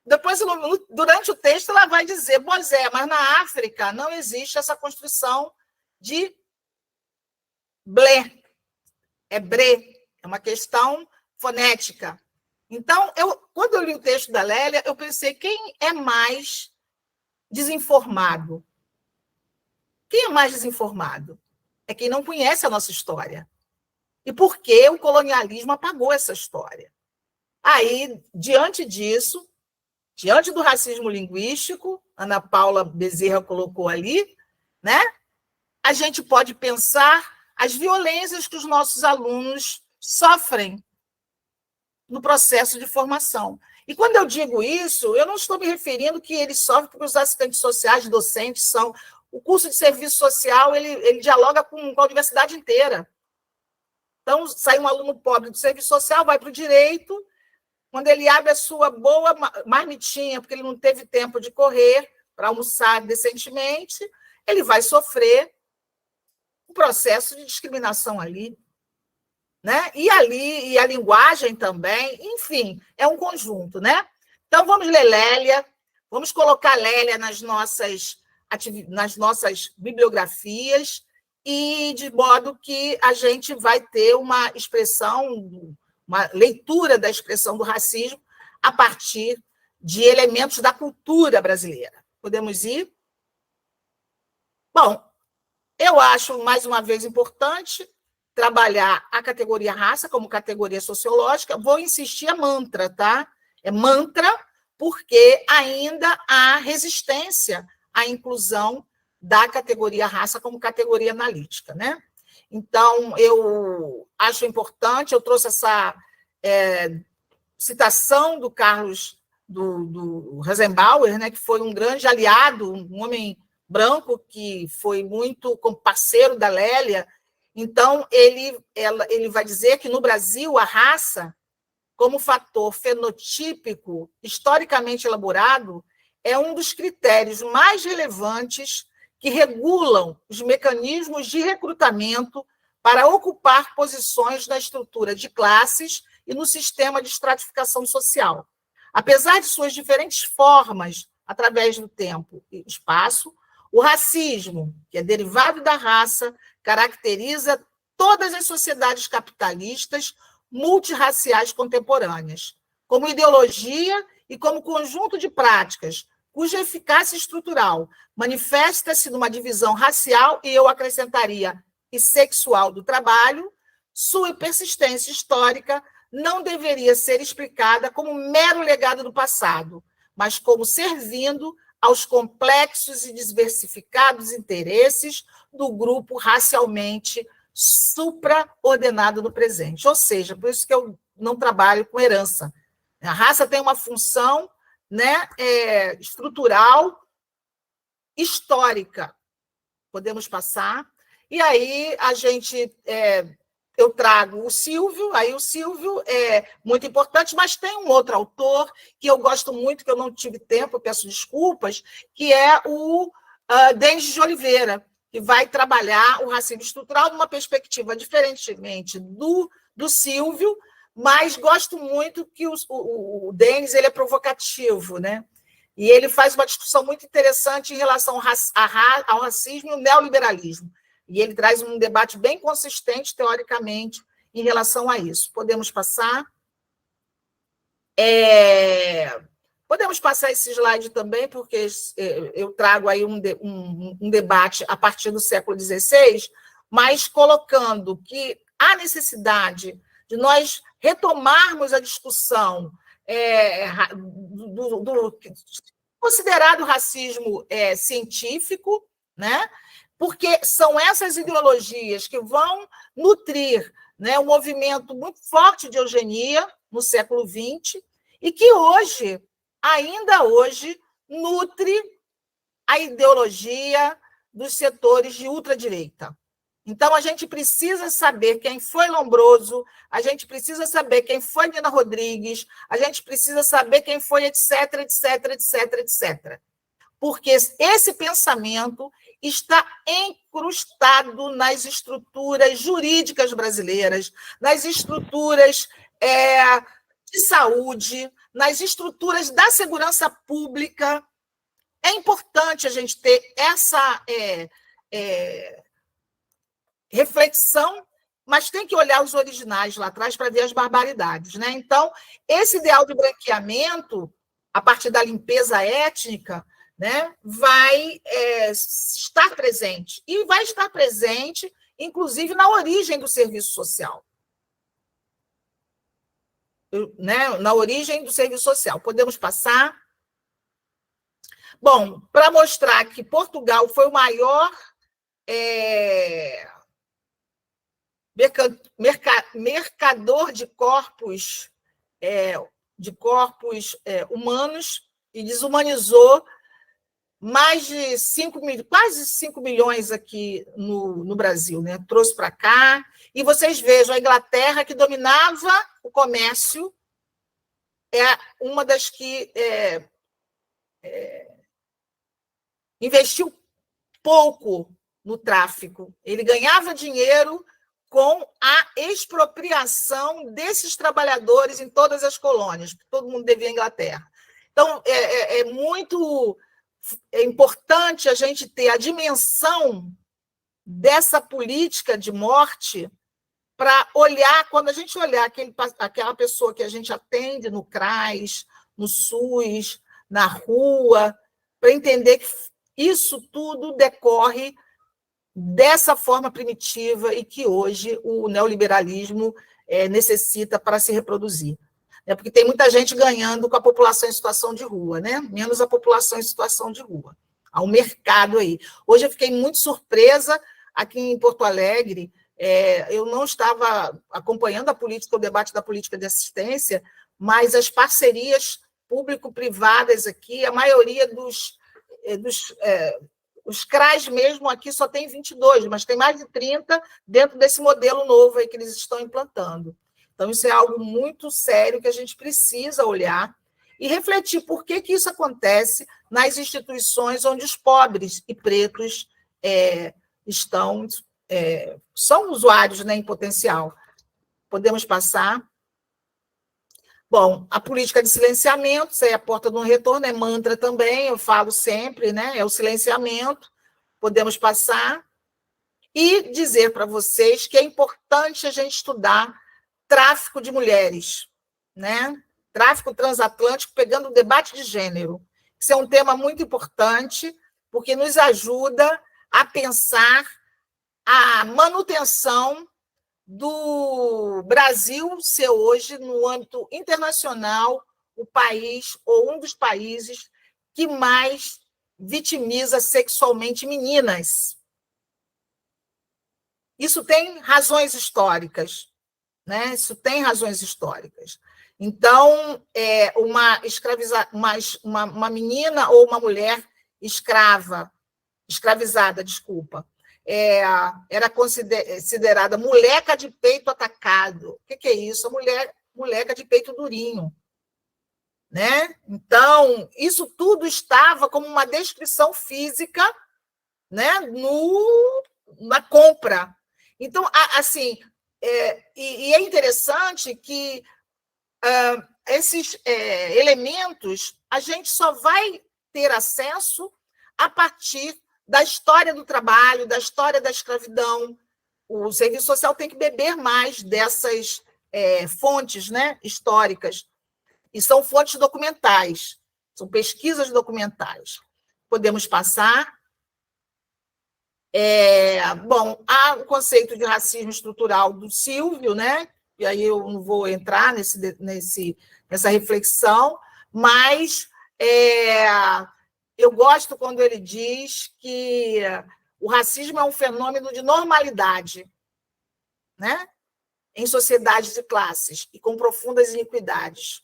Depois, durante o texto, ela vai dizer, pois mas na África não existe essa construção de blé, bre, é uma questão fonética. Então, quando eu li o texto da Lélia, eu pensei, quem é mais desinformado? Quem é mais desinformado? É quem não conhece a nossa história. E por que o colonialismo apagou essa história? Aí, diante disso, diante do racismo linguístico, Ana Paula Bezerra colocou ali, né? A gente pode pensar as violências que os nossos alunos sofrem no processo de formação. E quando eu digo isso, eu não estou me referindo que eles sofrem porque os assistentes sociais, docentes, são... O curso de serviço social, ele dialoga com a universidade inteira. Então, sai um aluno pobre do serviço social, vai para o direito, quando ele abre a sua boa marmitinha, porque ele não teve tempo de correr para almoçar decentemente, ele vai sofrer um processo de discriminação ali, né? E a linguagem também, enfim, é um conjunto, né? Então, vamos ler Lélia, vamos colocar Lélia nas nossas bibliografias, e de modo que a gente vai ter uma expressão, uma leitura da expressão do racismo a partir de elementos da cultura brasileira. Podemos ir? Bom, eu acho, mais uma vez, importante trabalhar a categoria raça como categoria sociológica. Vou insistir, é mantra, tá? É mantra porque ainda há resistência à inclusão da categoria raça como categoria analítica, né? Então, eu acho importante, eu trouxe essa citação do Carlos do Rosenbauer, né, que foi um grande aliado, um homem branco que foi muito como parceiro da Lélia. Então, ele vai dizer que, no Brasil, a raça, como fator fenotípico historicamente elaborado, é um dos critérios mais relevantes que regulam os mecanismos de recrutamento para ocupar posições na estrutura de classes e no sistema de estratificação social. Apesar de suas diferentes formas, através do tempo e espaço, o racismo, que é derivado da raça, caracteriza todas as sociedades capitalistas multirraciais contemporâneas, como ideologia e como conjunto de práticas, cuja eficácia estrutural manifesta-se numa divisão racial e, eu acrescentaria, e sexual do trabalho. Sua persistência histórica não deveria ser explicada como mero legado do passado, mas como servindo aos complexos e diversificados interesses do grupo racialmente supraordenado no presente. Ou seja, por isso que eu não trabalho com herança. A raça tem uma função, né, estrutural, histórica. Podemos passar. E aí eu trago o Silvio, aí o Silvio é muito importante, mas tem um outro autor que eu gosto muito, que eu não tive tempo, eu peço desculpas, que é o Denis de Oliveira, que vai trabalhar o racismo estrutural numa perspectiva diferentemente do Silvio, mas gosto muito que o Denis ele é provocativo, né? E ele faz uma discussão muito interessante em relação ao racismo e ao neoliberalismo. E ele traz um debate bem consistente, teoricamente, em relação a isso. Podemos passar? Podemos passar esse slide também, porque eu trago aí um debate a partir do século XVI, mas colocando que há necessidade de nós retomarmos a discussão do considerado racismo científico, né? Porque são essas ideologias que vão nutrir, né, um movimento muito forte de eugenia no século XX e que hoje, ainda hoje, nutre a ideologia dos setores de ultradireita. Então, a gente precisa saber quem foi Lombroso, a gente precisa saber quem foi Nina Rodrigues, a gente precisa saber quem foi etc, etc, etc, etc. Porque esse pensamento está encrustado nas estruturas jurídicas brasileiras, nas estruturas de saúde, nas estruturas da segurança pública. É importante a gente ter essa reflexão, mas tem que olhar os originais lá atrás para ver as barbaridades, né? Então, esse ideal de branqueamento, a partir da limpeza étnica, né, vai estar presente. E vai estar presente, inclusive, na origem do serviço social. Né, na origem do serviço social. Podemos passar? Bom, para mostrar que Portugal foi o maior mercador de corpos humanos e desumanizou mais de quase 5 milhões aqui no Brasil, né? Trouxe para cá. E vocês vejam, a Inglaterra, que dominava o comércio, é uma das que investiu pouco no tráfico. Ele ganhava dinheiro com a expropriação desses trabalhadores em todas as colônias, porque todo mundo devia à Inglaterra. Então, é muito importante a gente ter a dimensão dessa política de morte para olhar, quando a gente olhar aquela pessoa que a gente atende no CRAS, no SUS, na rua, para entender que isso tudo decorre dessa forma primitiva e que hoje o neoliberalismo necessita para se reproduzir. Porque tem muita gente ganhando com a população em situação de rua, né? Menos a população em situação de rua. Há um mercado aí. Hoje eu fiquei muito surpresa aqui em Porto Alegre. Eu não estava acompanhando o debate da política de assistência, mas as parcerias público-privadas aqui, a maioria os CRAs mesmo aqui só tem 22, mas tem mais de 30 dentro desse modelo novo aí que eles estão implantando. Então, isso é algo muito sério que a gente precisa olhar e refletir por que isso acontece nas instituições onde os pobres e pretos são usuários, né, em potencial. Podemos passar. Bom, a política de silenciamento, isso aí é a porta de um retorno, é mantra também, eu falo sempre, né? É o silenciamento, podemos passar. E dizer para vocês que é importante a gente estudar tráfico de mulheres, né? Tráfico transatlântico, pegando o debate de gênero. Isso é um tema muito importante, porque nos ajuda a pensar a manutenção do Brasil ser hoje, no âmbito internacional, o país ou um dos países que mais vitimiza sexualmente meninas. Isso tem razões históricas, né? Isso tem razões históricas. Então, uma menina ou uma mulher escravizada, era considerada moleca de peito atacado. O que é isso? A moleca de peito durinho. Né? Então, isso tudo estava como uma descrição física, né, na compra. Então, assim, e é interessante que esses elementos a gente só vai ter acesso a partir da história do trabalho, da história da escravidão. O serviço social tem que beber mais dessas fontes, né, históricas. E são fontes documentais, são pesquisas documentais. Podemos passar. Bom, há o conceito de racismo estrutural do Silvio, né? E aí eu não vou entrar nessa reflexão, mas eu gosto quando ele diz que o racismo é um fenômeno de normalidade, né? Em sociedades de classes e com profundas iniquidades.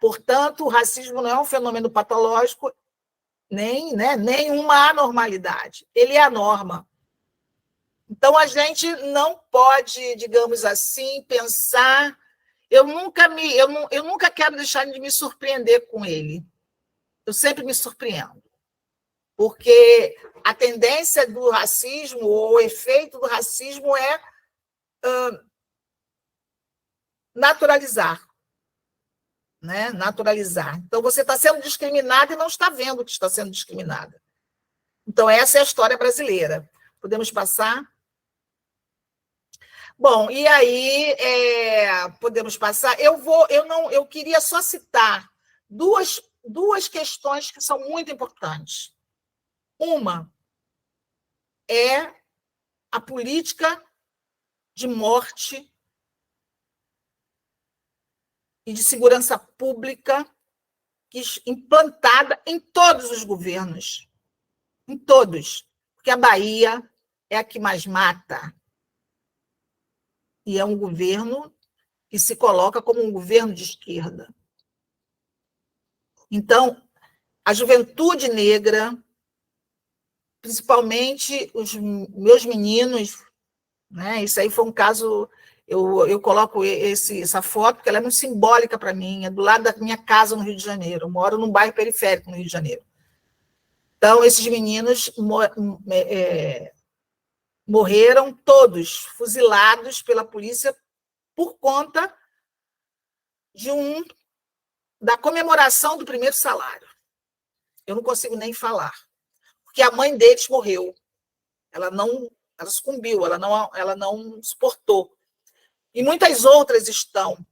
Portanto, o racismo não é um fenômeno patológico, nem uma anormalidade. Ele é a norma. Então, a gente não pode, digamos assim, pensar... Eu nunca quero deixar de me surpreender com ele. Eu sempre me surpreendo. Porque a tendência do racismo, ou o efeito do racismo é naturalizar. Né? Naturalizar. Então, você está sendo discriminada e não está vendo que está sendo discriminada. Então, essa é a história brasileira. Podemos passar? Bom, e aí, podemos passar? Eu queria só citar duas questões que são muito importantes. Uma é a política de morte e de segurança pública implantada em todos os governos, em todos, porque a Bahia é a que mais mata, e é um governo que se coloca como um governo de esquerda. Então, a juventude negra, principalmente os meus meninos, né? Isso aí foi um caso... Eu coloco essa foto, porque ela é muito simbólica para mim, é do lado da minha casa no Rio de Janeiro. Eu moro num bairro periférico no Rio de Janeiro. Então, esses meninos morreram todos, fuzilados pela polícia, por conta da comemoração do primeiro salário. Eu não consigo nem falar, porque a mãe deles morreu. Ela sucumbiu, ela não suportou. E muitas outras estão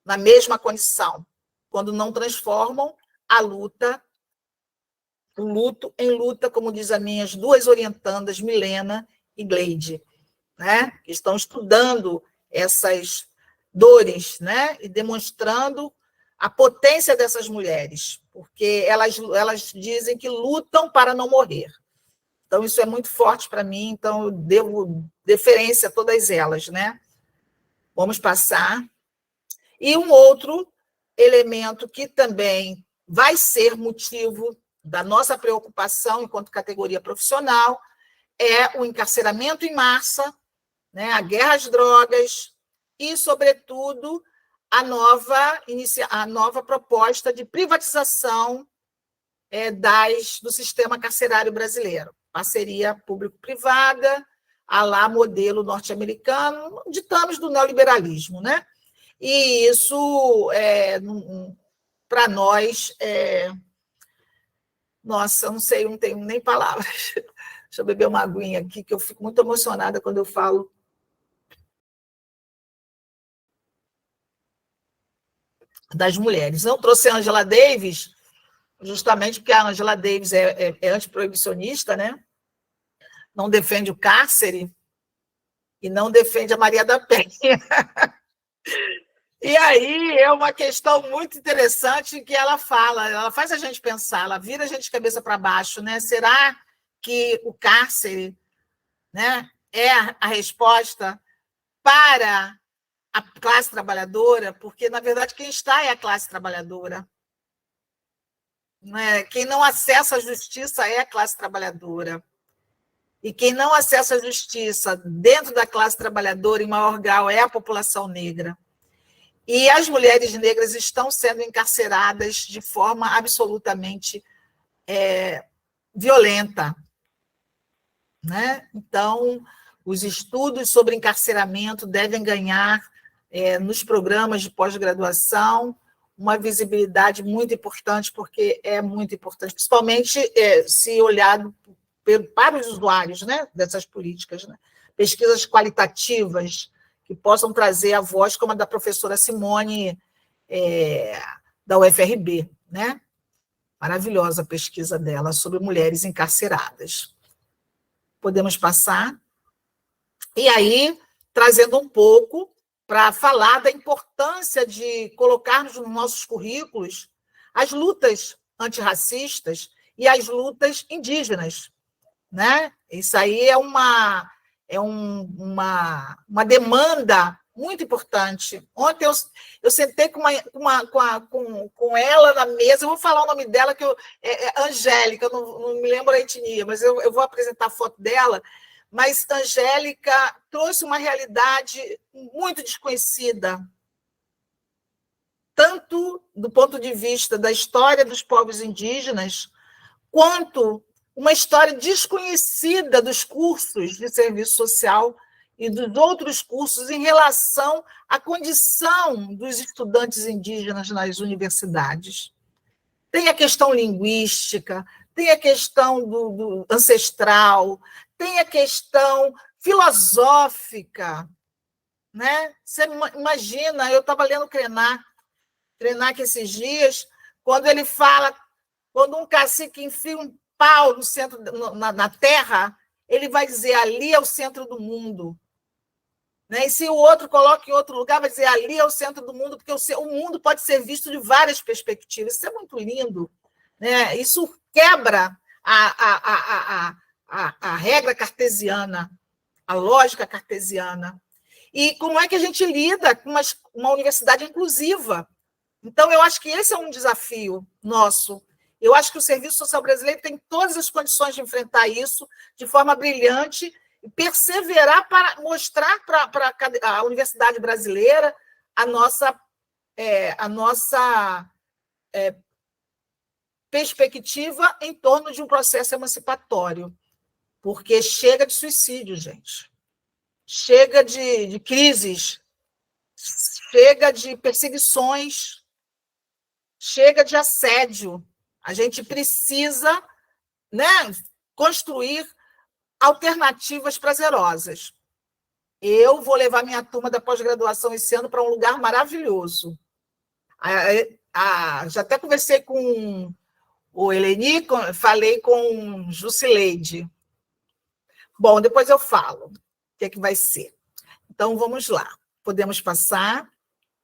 na mesma condição, quando não transformam o luto em luta, como diz as minhas duas orientandas, Milena e Gleide, né? Que estão estudando essas dores, né? E demonstrando a potência dessas mulheres, porque elas dizem que lutam para não morrer. Então, isso é muito forte para mim, então eu devo deferência a todas elas, né? Vamos passar. E um outro elemento que também vai ser motivo da nossa preocupação enquanto categoria profissional, é o encarceramento em massa, né, a guerra às drogas e, sobretudo, a nova proposta de privatização do sistema carcerário brasileiro. Parceria público-privada, à la modelo norte-americano, ditamos do neoliberalismo, né? E isso, para nós, nossa, não sei, não tenho nem palavras. Deixa eu beber uma aguinha aqui, que eu fico muito emocionada quando eu falo. Das mulheres. Eu trouxe a Angela Davis, justamente porque a Angela Davis é antiproibicionista, né? Não defende o cárcere e não defende a Maria da Penha. E aí é uma questão muito interessante que ela faz a gente pensar, ela vira a gente de cabeça para baixo, né? Será que o cárcere, né, é a resposta para a classe trabalhadora? Porque, na verdade, quem está é a classe trabalhadora. Né? Quem não acessa a justiça é a classe trabalhadora. E quem não acessa a justiça dentro da classe trabalhadora, em maior grau, é a população negra. E as mulheres negras estão sendo encarceradas de forma absolutamente violenta. Né? Então, os estudos sobre encarceramento devem ganhar, nos programas de pós-graduação, uma visibilidade muito importante, porque é muito importante, principalmente se olhado para os usuários, né, dessas políticas, né? Pesquisas qualitativas que possam trazer a voz, como a da professora Simone, da UFRB, né? Maravilhosa a pesquisa dela sobre mulheres encarceradas. Podemos passar? E aí, trazendo um pouco para falar da importância de colocarmos nos nossos currículos as lutas antirracistas e as lutas indígenas. Né? Isso aí é uma demanda muito importante. Ontem eu sentei com ela na mesa, eu vou falar o nome dela, que é Angélica, eu não me lembro a etnia, mas eu vou apresentar a foto dela. Mas Angélica trouxe uma realidade muito desconhecida, tanto do ponto de vista da história dos povos indígenas, quanto uma história desconhecida dos cursos de serviço social e dos outros cursos em relação à condição dos estudantes indígenas nas universidades. Tem a questão linguística, tem a questão do ancestral, tem a questão filosófica. Né? Você imagina, eu estava lendo Krenak esses dias, quando ele fala, quando um cacique enfia um pau no centro, na terra, ele vai dizer, ali é o centro do mundo. Né? E se o outro coloca em outro lugar, vai dizer, ali é o centro do mundo, porque o mundo pode ser visto de várias perspectivas. Isso é muito lindo. Né? Isso quebra a regra cartesiana, a lógica cartesiana. E como é que a gente lida com uma universidade inclusiva? Então, eu acho que esse é um desafio nosso. Eu acho que o Serviço Social Brasileiro tem todas as condições de enfrentar isso de forma brilhante e perseverar para mostrar para a universidade brasileira a nossa perspectiva em torno de um processo emancipatório. Porque chega de suicídio, gente. Chega de crises, chega de perseguições, chega de assédio. A gente precisa, né, construir alternativas prazerosas. Eu vou levar minha turma da pós-graduação esse ano para um lugar maravilhoso. Já até conversei com o Eleni, falei com Jusileide. Bom, depois eu falo o que é que vai ser. Então, vamos lá. Podemos passar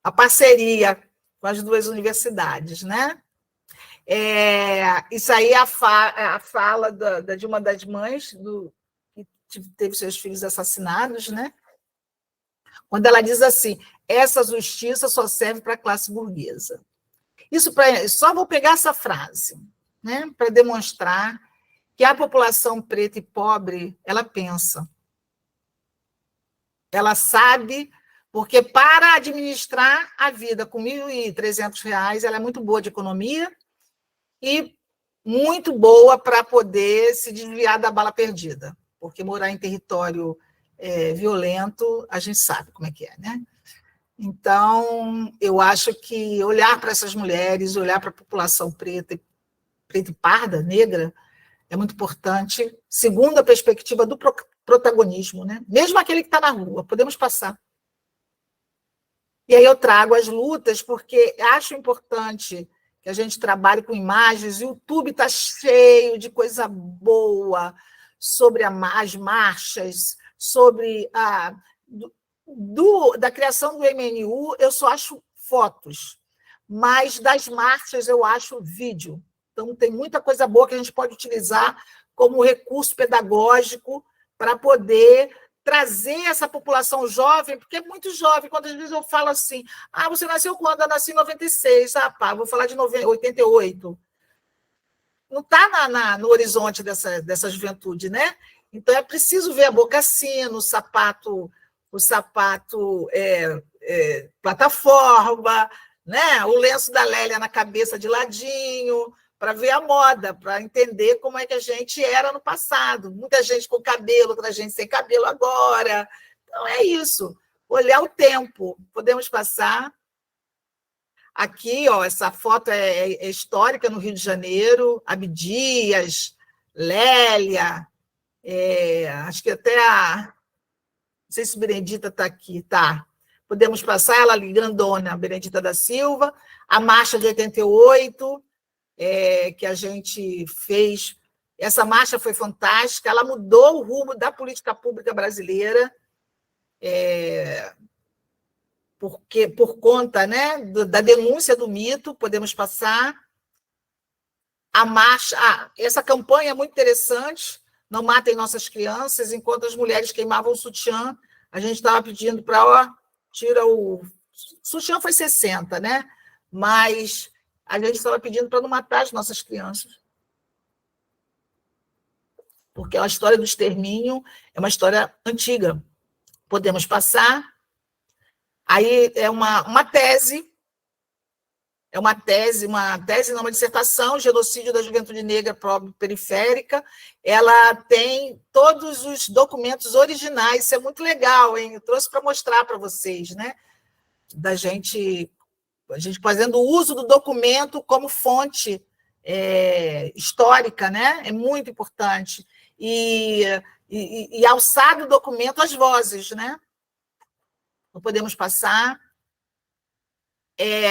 a parceria com as duas universidades, né? Isso aí é a fala de uma das mães que teve seus filhos assassinados, né? Quando ela diz assim, essa justiça só serve para a classe burguesa. Só vou pegar essa frase, né, para demonstrar que a população preta e pobre, ela pensa. Ela sabe, porque para administrar a vida com R$ 1.300, ela é muito boa de economia e muito boa para poder se desviar da bala perdida, porque morar em território violento, a gente sabe como é que é, né? Então, eu acho que olhar para essas mulheres, olhar para a população preta e parda, negra, é muito importante, segundo a perspectiva do protagonismo, né? Mesmo aquele que está na rua, podemos passar. E aí eu trago as lutas, porque acho importante que a gente trabalhe com imagens, e o YouTube está cheio de coisa boa sobre as marchas, sobre da criação do MNU, eu só acho fotos, mas das marchas eu acho vídeo. Então, tem muita coisa boa que a gente pode utilizar como recurso pedagógico para poder trazer essa população jovem, porque é muito jovem, quando às vezes eu falo assim, você nasceu quando? Eu nasci em 96, vou falar de 88. Não está no horizonte dessa juventude, né? Então, é preciso ver a bocassino, o sapato plataforma, né? O lenço da Lélia na cabeça de ladinho, para ver a moda, para entender como é que a gente era no passado. Muita gente com cabelo, outra gente sem cabelo agora. Então, é isso. Olhar o tempo. Podemos passar. Aqui, essa foto é histórica no Rio de Janeiro. Abdias, Lélia, acho que até não sei se Benedita está aqui, tá. Podemos passar ela ali, grandona, Benedita da Silva, a marcha de 88, que a gente fez. Essa marcha foi fantástica, ela mudou o rumo da política pública brasileira, por conta, né, da denúncia do mito. Podemos passar. A marcha, essa campanha é muito interessante, Não Matem Nossas Crianças, enquanto as mulheres queimavam o sutiã, a gente estava pedindo para, tira o sutiã, foi 60, né? Mas a gente estava pedindo para não matar as nossas crianças. Porque a história do extermínio é uma história antiga. Podemos passar. Aí é uma tese, uma dissertação, Genocídio da Juventude Negra Pobre Periférica. Ela tem todos os documentos originais, isso é muito legal, hein? Eu trouxe para mostrar para vocês, né? A gente fazendo uso do documento como fonte histórica, né? É muito importante. E alçar do documento as vozes, né? Não podemos passar.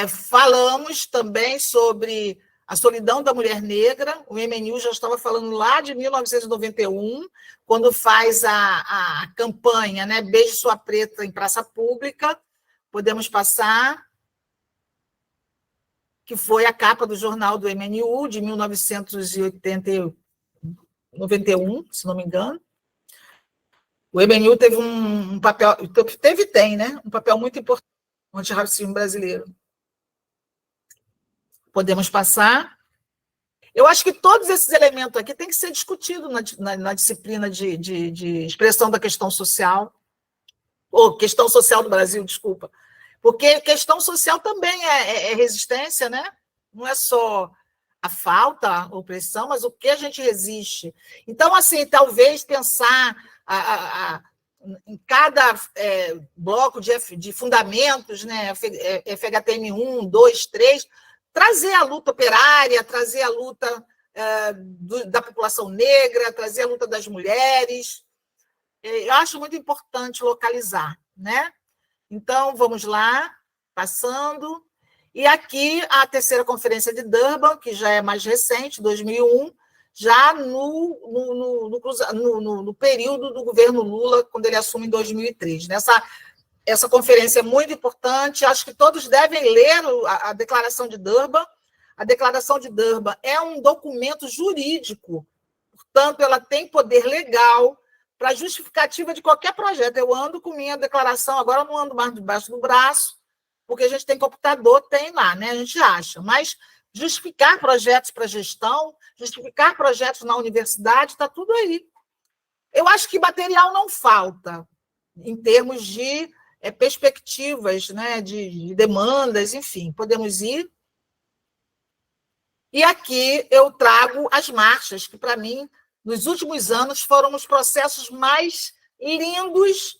Falamos também sobre a solidão da mulher negra. O MNU já estava falando lá de 1991, quando faz a campanha, né? Beije Sua Preta em praça pública. Podemos passar, que foi a capa do jornal do MNU de 1991, se não me engano. O MNU teve um papel, tem, né? Um papel muito importante no antirracismo brasileiro. Podemos passar. Eu acho que todos esses elementos aqui têm que ser discutidos na disciplina de expressão da questão social, ou questão social do Brasil, desculpa, porque questão social também é resistência, né? Não é só a falta, a opressão, mas o que a gente resiste. Então, assim, talvez pensar em cada bloco de fundamentos, né? FHTM 1, 2, 3, trazer a luta operária, trazer a luta da população negra, trazer a luta das mulheres. Eu acho muito importante localizar, né? Então, vamos lá, passando. E aqui a terceira conferência de Durban, que já é mais recente, 2001, já no período do governo Lula, quando ele assume em 2003. Essa conferência é muito importante, acho que todos devem ler a Declaração de Durban. A Declaração de Durban é um documento jurídico, portanto, ela tem poder legal para justificativa de qualquer projeto. Eu ando com minha declaração, agora eu não ando mais debaixo do braço, porque a gente tem computador, tem lá, né? A gente acha, mas justificar projetos para gestão, justificar projetos na universidade, está tudo aí. Eu acho que material não falta, em termos de perspectivas, né, de demandas, enfim, podemos ir. E aqui eu trago as marchas, que, para mim, nos últimos anos, foram os processos mais lindos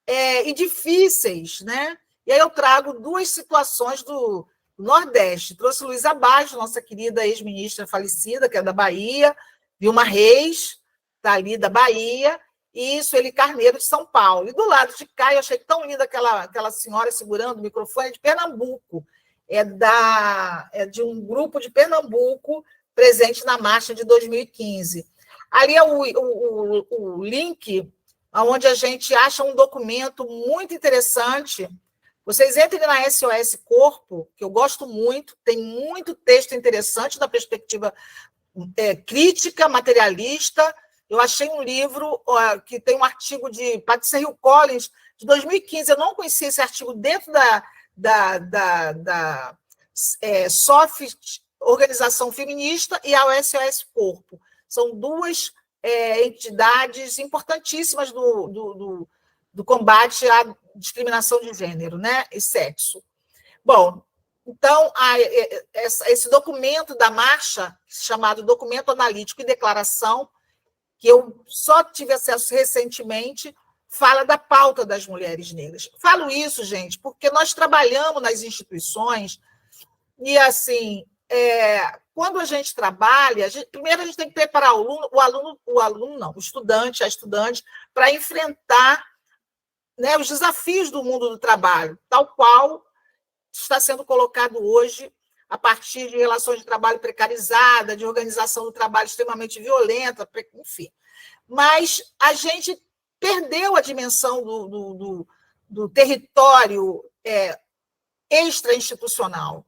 e difíceis, né? E aí eu trago duas situações do Nordeste. Trouxe Luísa Baggio, nossa querida ex-ministra falecida, que é da Bahia, Vilma Reis, está ali da Bahia, e Sueli Carneiro, de São Paulo. E do lado de cá, eu achei tão linda aquela senhora segurando o microfone, de Pernambuco. É de um grupo de Pernambuco presente na marcha de 2015. Ali é o link onde a gente acha um documento muito interessante. Vocês entrem na SOS Corpo, que eu gosto muito, tem muito texto interessante da perspectiva crítica, materialista. Eu achei um livro que tem um artigo de Patricia Hill Collins, de 2015. Eu não conhecia esse artigo dentro da SOF, Organização Feminista, e a SOS Corpo. São duas entidades importantíssimas do combate à discriminação de gênero, né, e sexo. Bom, então, esse documento da marcha, chamado Documento Analítico e Declaração, que eu só tive acesso recentemente, fala da pauta das mulheres negras. Falo isso, gente, porque nós trabalhamos nas instituições e, assim, quando a gente trabalha, primeiro a gente tem que preparar o estudante, a estudante, para enfrentar, né, os desafios do mundo do trabalho, tal qual está sendo colocado hoje a partir de relações de trabalho precarizada, de organização do trabalho extremamente violenta, enfim. Mas a gente perdeu a dimensão do território extra-institucional,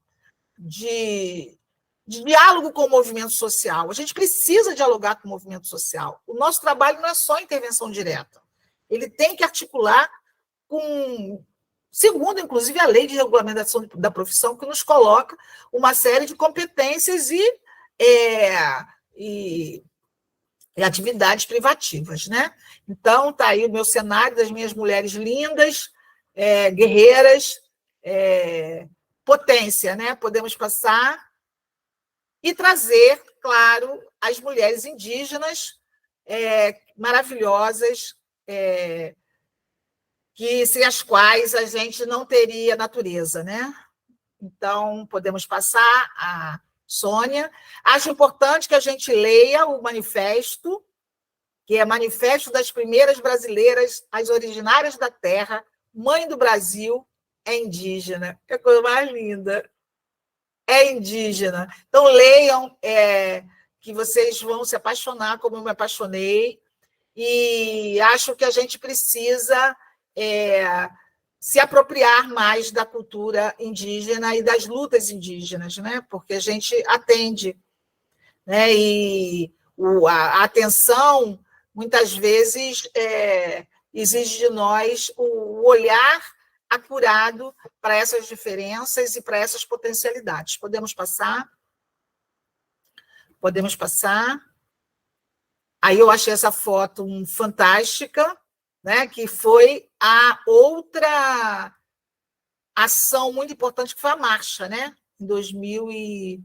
de diálogo com o movimento social. A gente precisa dialogar com o movimento social. O nosso trabalho não é só intervenção direta. Ele tem que articular segundo, inclusive, a lei de regulamentação da profissão, que nos coloca uma série de competências e atividades privativas, né? Então, está aí o meu cenário das minhas mulheres lindas, guerreiras, potência, né? Podemos passar e trazer, claro, as mulheres indígenas maravilhosas, que sem as quais a gente não teria natureza, né? Então, podemos passar a Sônia. Acho importante que a gente leia o manifesto, que é Manifesto das Primeiras Brasileiras, as Originárias da Terra, Mãe do Brasil, é indígena. É a coisa mais linda. É indígena. Então, leiam, que vocês vão se apaixonar, como eu me apaixonei, e acho que a gente precisa se apropriar mais da cultura indígena e das lutas indígenas, né? Porque a gente atende, né? E a atenção, muitas vezes, exige de nós o olhar acurado para essas diferenças e para essas potencialidades. Podemos passar? Podemos passar. Aí eu achei essa foto fantástica, né, que foi a outra ação muito importante, que foi a marcha, né, em 2000 e...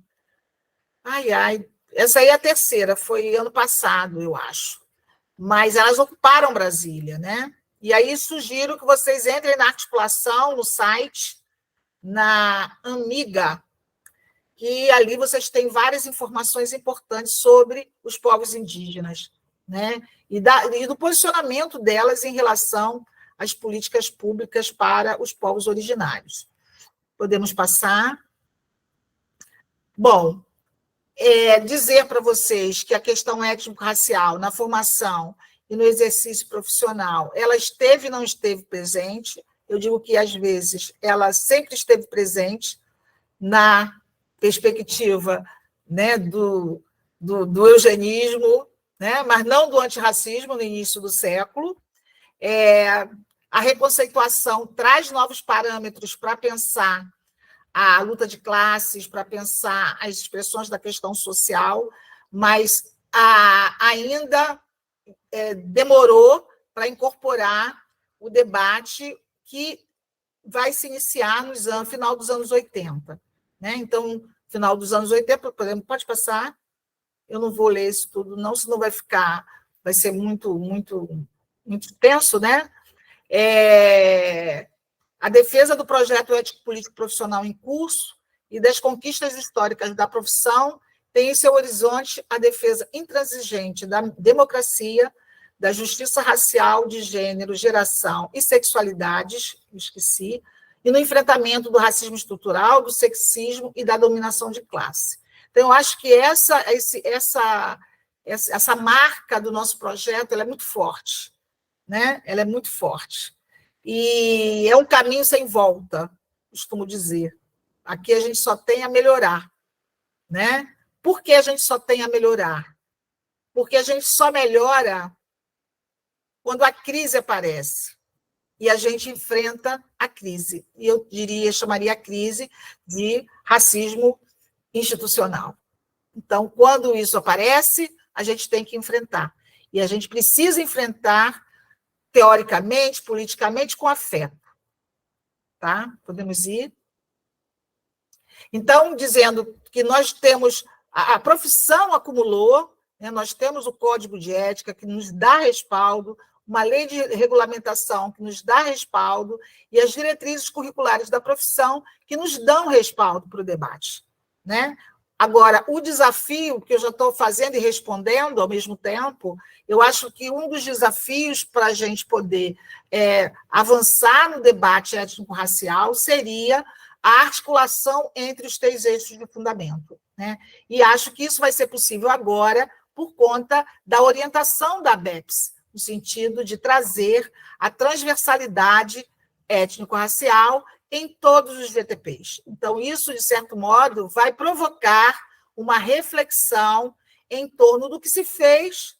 essa aí é a terceira, foi ano passado, eu acho. Mas elas ocuparam Brasília, né? E aí sugiro que vocês entrem na articulação, no site, na Amiga, que ali vocês têm várias informações importantes sobre os povos indígenas, né? E do posicionamento delas em relação às políticas públicas para os povos originários. Podemos passar? Bom, dizer para vocês que a questão étnico-racial na formação e no exercício profissional, ela esteve e não esteve presente. Eu digo que, às vezes, ela sempre esteve presente na perspectiva, né, do eugenismo, né, mas não do antirracismo no início do século. A reconceituação traz novos parâmetros para pensar a luta de classes, para pensar as expressões da questão social, mas ainda demorou para incorporar o debate que vai se iniciar no final dos anos 80. Né? Então, final dos anos 80, por exemplo, pode passar, eu não vou ler isso tudo, não, senão vai ser muito, muito, muito tenso, né? A defesa do projeto ético-político profissional em curso e das conquistas históricas da profissão tem em seu horizonte a defesa intransigente da democracia, da justiça racial, de gênero, geração e sexualidades, esqueci, e no enfrentamento do racismo estrutural, do sexismo e da dominação de classe. Então, eu acho que essa marca do nosso projeto ela é muito forte, né? Ela é muito forte. E é um caminho sem volta, costumo dizer. Aqui a gente só tem a melhorar. Né? Por que a gente só tem a melhorar? Porque a gente só melhora quando a crise aparece e a gente enfrenta a crise. E eu chamaria a crise de racismo institucional. Então, quando isso aparece, a gente tem que enfrentar. E a gente precisa enfrentar teoricamente, politicamente, com afeto. Tá? Podemos ir? Então, dizendo que nós temos... A profissão acumulou, né? Nós temos o Código de Ética, que nos dá respaldo, uma lei de regulamentação que nos dá respaldo, e as diretrizes curriculares da profissão que nos dão respaldo para o debate. Né? Agora, o desafio que eu já estou fazendo e respondendo ao mesmo tempo, eu acho que um dos desafios para a gente poder avançar no debate étnico-racial seria a articulação entre os 3 eixos de fundamento. Né? E acho que isso vai ser possível agora por conta da orientação da ABEPS, no sentido de trazer a transversalidade étnico-racial em todos os VTPs. Então, isso, de certo modo, vai provocar uma reflexão em torno do que se fez,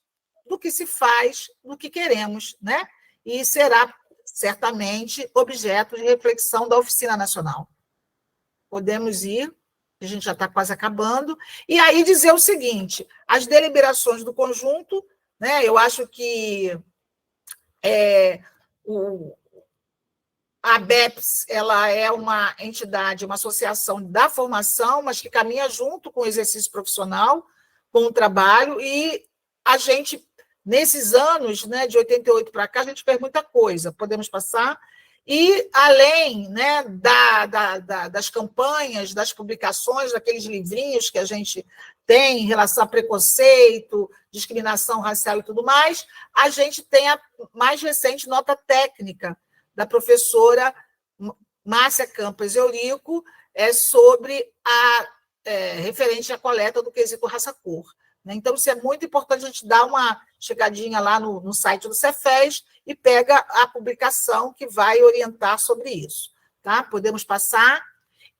do que se faz, do que queremos, né? E será, certamente, objeto de reflexão da Oficina Nacional. Podemos ir, a gente já está quase acabando, e aí dizer o seguinte, as deliberações do conjunto, né? Eu acho que a ABEPS ela é uma entidade, uma associação da formação, mas que caminha junto com o exercício profissional, com o trabalho, e a gente, nesses anos, né, de 88 para cá, a gente fez muita coisa, podemos passar, e além, né, das campanhas, das publicações, daqueles livrinhos que a gente tem em relação a preconceito, discriminação racial e tudo mais, a gente tem a mais recente nota técnica da professora Márcia Campos Eurico, sobre referente à coleta do quesito raça-cor. Então, isso é muito importante, a gente dar uma chegadinha lá no site do Cefes e pega a publicação que vai orientar sobre isso. Tá? Podemos passar.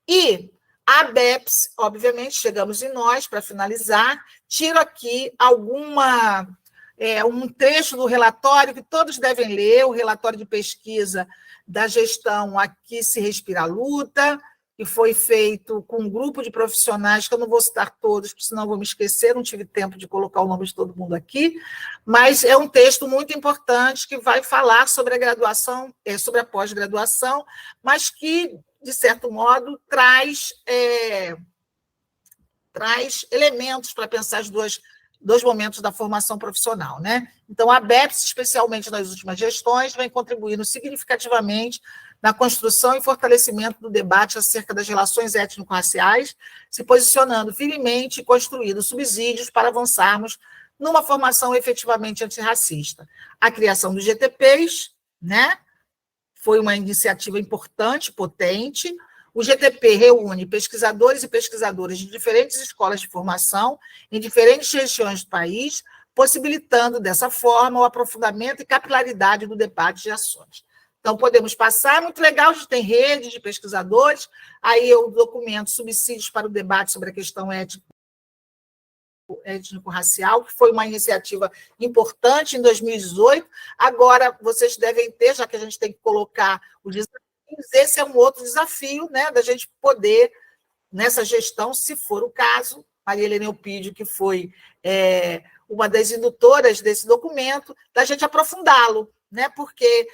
E a ABEPS, obviamente, chegamos em nós, para finalizar, tiro aqui um trecho do relatório que todos devem ler, o relatório de pesquisa da gestão Aqui se Respira a Luta, que foi feito com um grupo de profissionais, que eu não vou citar todos, porque senão eu vou me esquecer, não tive tempo de colocar o nome de todo mundo aqui, mas é um texto muito importante que vai falar sobre a graduação, sobre a pós-graduação, mas que, de certo modo, traz elementos para pensar os dois momentos da formação profissional. Né? Então, a ABEPS, especialmente nas últimas gestões, vem contribuindo significativamente na construção e fortalecimento do debate acerca das relações étnico-raciais, se posicionando firmemente e construindo subsídios para avançarmos numa formação efetivamente antirracista. A criação dos GTPs, né, foi uma iniciativa importante, potente. O GTP reúne pesquisadores e pesquisadoras de diferentes escolas de formação em diferentes regiões do país, possibilitando, dessa forma, o aprofundamento e capilaridade do debate de ações. Então, podemos passar, muito legal, a gente tem rede de pesquisadores, aí eu documento subsídios para o debate sobre a questão ética étnico-racial, que foi uma iniciativa importante em 2018. Agora, vocês devem ter, já que a gente tem que colocar os desafios, esse é um outro desafio, né, da gente poder, nessa gestão, se for o caso, Maria Helena Eupídio, que foi uma das indutoras desse documento, da gente aprofundá-lo, né, porque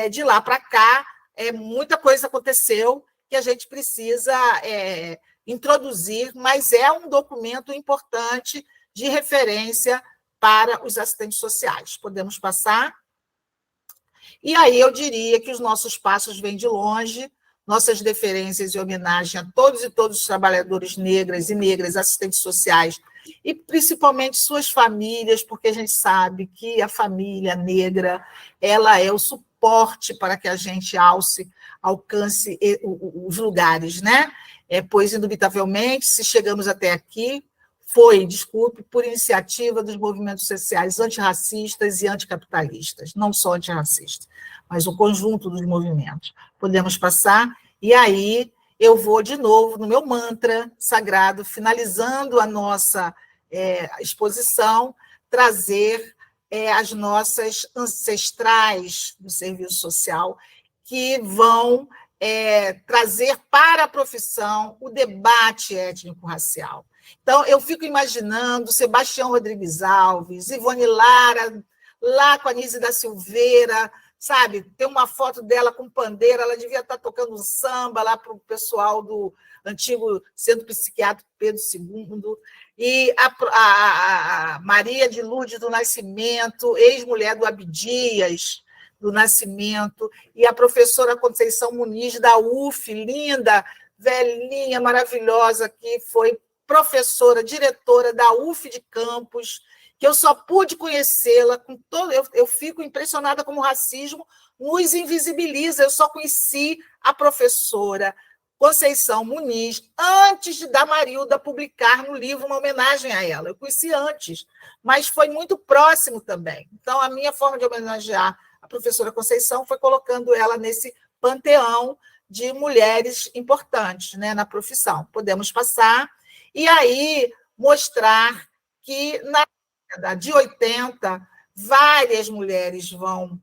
de lá para cá muita coisa aconteceu que a gente precisa introduzir, mas é um documento importante de referência para os assistentes sociais. Podemos passar? E aí eu diria que os nossos passos vêm de longe, nossas deferências e homenagem a todos e todos os trabalhadores negras e negras, assistentes sociais, e principalmente suas famílias, porque a gente sabe que a família negra ela é o suporte para que a gente alcance os lugares, né? Pois, indubitavelmente, se chegamos até aqui, foi, desculpe, por iniciativa dos movimentos sociais antirracistas e anticapitalistas, não só antirracistas, mas o conjunto dos movimentos. Podemos passar, e aí eu vou de novo no meu mantra sagrado, finalizando a nossa exposição, trazer as nossas ancestrais do serviço social, que vão trazer para a profissão o debate étnico-racial. Então, eu fico imaginando Sebastião Rodrigues Alves, Ivone Lara, lá com a Anísia da Silveira, sabe? Tem uma foto dela com pandeira, ela devia estar tocando um samba lá para o pessoal do antigo Centro Psiquiátrico Pedro II, e a Maria de Lourdes do Nascimento, ex-mulher do Abdias do Nascimento, e a professora Conceição Muniz, da UF, linda, velhinha, maravilhosa, que foi professora, diretora da UF de Campos, que eu só pude conhecê-la, eu fico impressionada como o racismo nos invisibiliza. Eu só conheci a professora Conceição Muniz antes de Damarilda publicar no livro uma homenagem a ela. Eu conheci antes, mas foi muito próximo também. Então, a minha forma de homenagear a professora Conceição foi colocando ela nesse panteão de mulheres importantes, né, na profissão. Podemos passar. E aí mostrar que, na década de 80, várias mulheres vão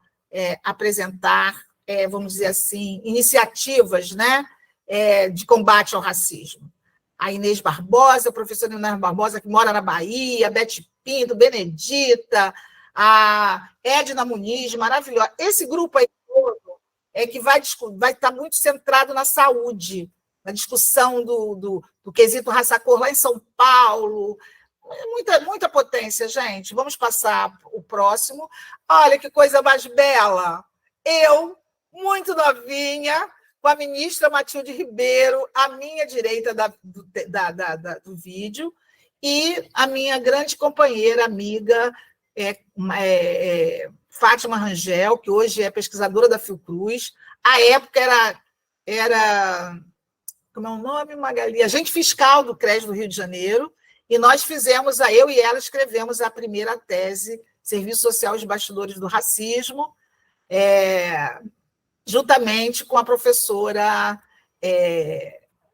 apresentar, vamos dizer assim, iniciativas, né, de combate ao racismo. A Inês Barbosa, a professora Inês Barbosa, que mora na Bahia, a Bete Pinto, Benedita, a Edna Muniz, maravilhosa. Esse grupo aí todo que vai estar muito centrado na saúde, na discussão do quesito raça-cor lá em São Paulo. Muita potência, gente. Vamos passar o próximo. Olha que coisa mais bela. Eu, muito novinha, com a ministra Matilde Ribeiro, à minha direita do vídeo, e a minha grande companheira, amiga, Fátima Rangel, que hoje é pesquisadora da Fiocruz. À época era como é o nome, Magali? Agente fiscal do CRES do Rio de Janeiro, e nós eu e ela escrevemos a primeira tese, Serviço Social e os Bastidores do Racismo, juntamente com a professora